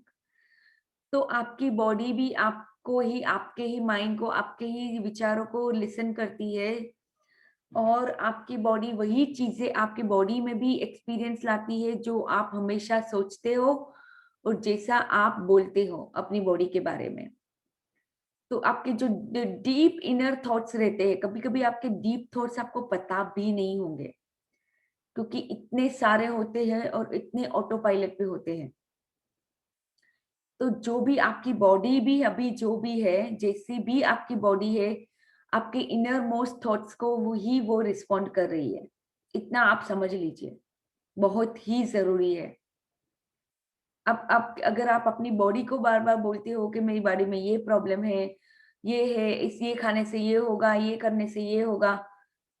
तो आपकी बॉडी भी आपको ही, आपके ही माइंड को, आपके ही विचारों को लिसन करती है, और आपकी बॉडी वही चीजें आपकी बॉडी में भी एक्सपीरियंस लाती है जो आप हमेशा सोचते हो और जैसा आप बोलते हो अपनी बॉडी के बारे में। तो आपके जो डीप इनर थॉट्स रहते हैं, कभी कभी आपके डीप थॉट्स आपको पता भी नहीं होंगे क्योंकि इतने सारे होते हैं और इतने ऑटो पायलट पे होते हैं। तो जो भी आपकी बॉडी भी अभी जो भी है, जैसी भी आपकी बॉडी है, आपके इनर मोस्ट थॉट्स को वो रिस्पॉन्ड कर रही है। इतना आप समझ लीजिए, बहुत ही जरूरी है। अब अगर आप अपनी बॉडी को बार बार बोलते हो कि मेरी बॉडी में ये प्रॉब्लम है, ये है, इस ये खाने से ये होगा, ये करने से ये होगा,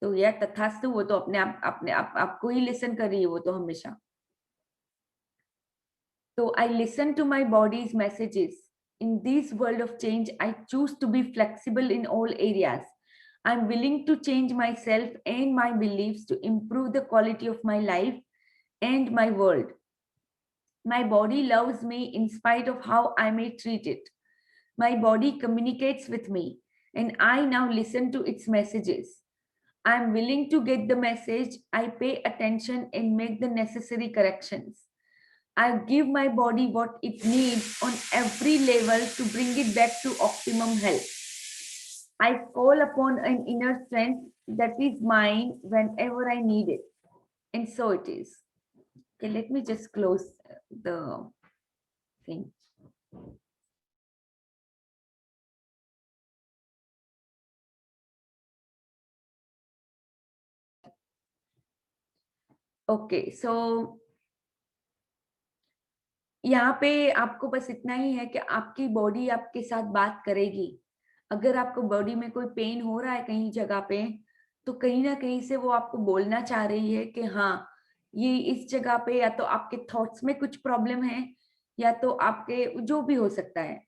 तो यार तथास्तु, वो तो अपने आप आपको ही लिसन कर रही है वो तो हमेशा। So I listen to my body's messages. In this world of change, I choose to be flexible in all areas. I'm willing to change myself and my beliefs to improve the quality of my life and my world. My body loves me in spite of how I may treat it. My body communicates with me, and I now listen to its messages. I'm willing to get the message, I pay attention and make the necessary corrections. I give my body what it needs on every level to bring it back to optimum health. I call upon an inner strength that is mine whenever I need it. And so it is. Okay, let me just close the thing. Okay, so यहाँ पे आपको बस इतना ही है कि आपकी बॉडी आपके साथ बात करेगी। अगर आपको बॉडी में कोई पेन हो रहा है कहीं जगह पे, तो कहीं ना कहीं से वो आपको बोलना चाह रही है कि हाँ, ये इस जगह पे या तो आपके थॉट्स में कुछ प्रॉब्लम है या तो आपके जो भी हो सकता है।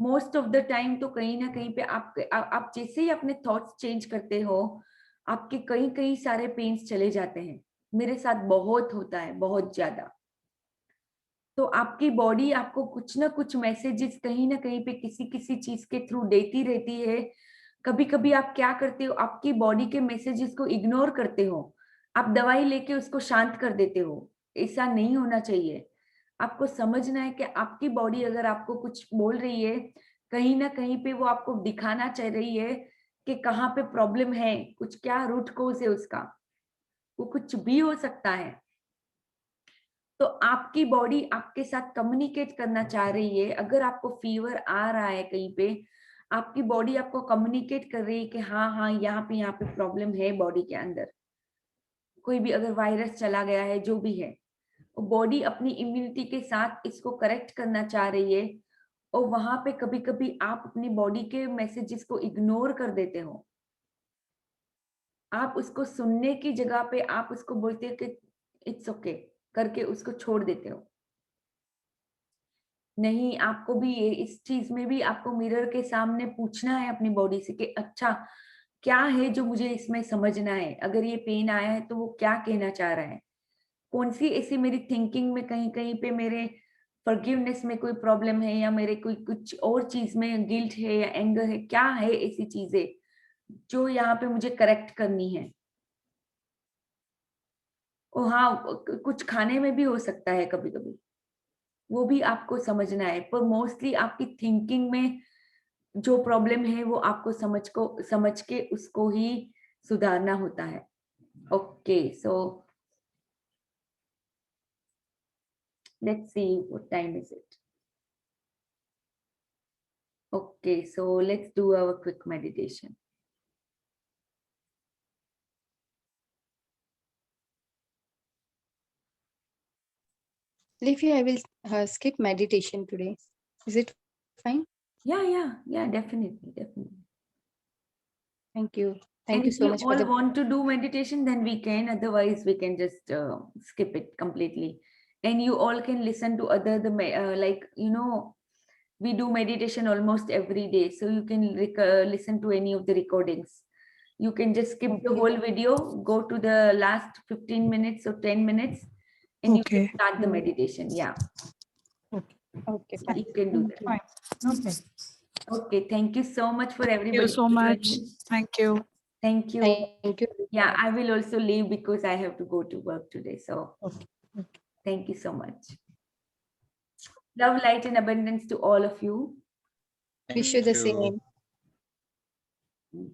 मोस्ट ऑफ द टाइम तो कहीं ना कहीं पे आप जैसे ही अपने थॉट्स चेंज करते हो, आपके कई कई सारे पेन्स चले जाते हैं। मेरे साथ बहुत होता है, बहुत ज्यादा। तो आपकी बॉडी आपको कुछ ना कुछ मैसेजेस कहीं ना कहीं पे किसी किसी चीज के थ्रू देती रहती है। कभी कभी आप क्या करते हो, आपकी बॉडी के मैसेजेस को इग्नोर करते हो, आप दवाई लेके उसको शांत कर देते हो। ऐसा नहीं होना चाहिए। आपको समझना है कि आपकी बॉडी अगर आपको कुछ बोल रही है, कहीं ना कहीं पे वो आपको दिखाना चाह रही है कि कहाँ पे प्रॉब्लम है, कुछ क्या रूट कोज है उसका। वो कुछ भी हो सकता है। तो आपकी बॉडी आपके साथ कम्युनिकेट करना चाह रही है। अगर आपको फीवर आ रहा है कहीं पे, आपकी बॉडी आपको कम्युनिकेट कर रही है कि हाँ यहाँ पे प्रॉब्लम है बॉडी के अंदर। कोई भी अगर वायरस चला गया है, जो भी है, बॉडी अपनी इम्यूनिटी के साथ इसको करेक्ट करना चाह रही है, और वहां पे कभी कभी आप अपनी बॉडी के मैसेजेस को इग्नोर कर देते हो। आप उसको सुनने की जगह पे आप उसको बोलते हो कि इट्स ओके करके उसको छोड़ देते हो। नहीं, आपको भी ये इस चीज में भी आपको मिरर के सामने पूछना है अपनी बॉडी से कि अच्छा क्या है जो मुझे इसमें समझना है। अगर ये पेन आया है तो वो क्या कहना चाह रहा है, कौन सी ऐसी मेरी थिंकिंग में कहीं कहीं पे मेरे फॉरगिवनेस में कोई प्रॉब्लम है, या मेरे कोई कुछ और चीज में गिल्ट है या एंगर है, क्या है ऐसी चीजें जो यहाँ पे मुझे करेक्ट करनी है। और हाँ, कुछ खाने में भी हो सकता है कभी कभी, वो भी आपको समझना है, पर मोस्टली आपकी थिंकिंग में जो प्रॉब्लम है वो आपको समझ के उसको ही सुधारना होता है। Okay, so let's see what time is it. Okay, so let's do our quick meditation. Livia, I will skip meditation today. Is it fine? Yeah, definitely. Thank you. And Thank you if so you much all for the. want to do meditation, then we can. Otherwise, we can just skip it completely. And you all can listen to like we do meditation almost every day, so you can listen to any of the recordings. You can just skip the Okay. whole video, go to the last 15 minutes or 10 minutes, and you can Okay. start the meditation. Yeah, Okay, so fine. you can do that. Fine. Okay. Okay, thank you so much for Thank everybody. you so much. joining. Thank you. Thank you. Thank you. Yeah, I will also leave because I have to go to work today. So Okay. Okay. thank you so much. Love, light, and abundance to all of you. Wish you the Thank you. same.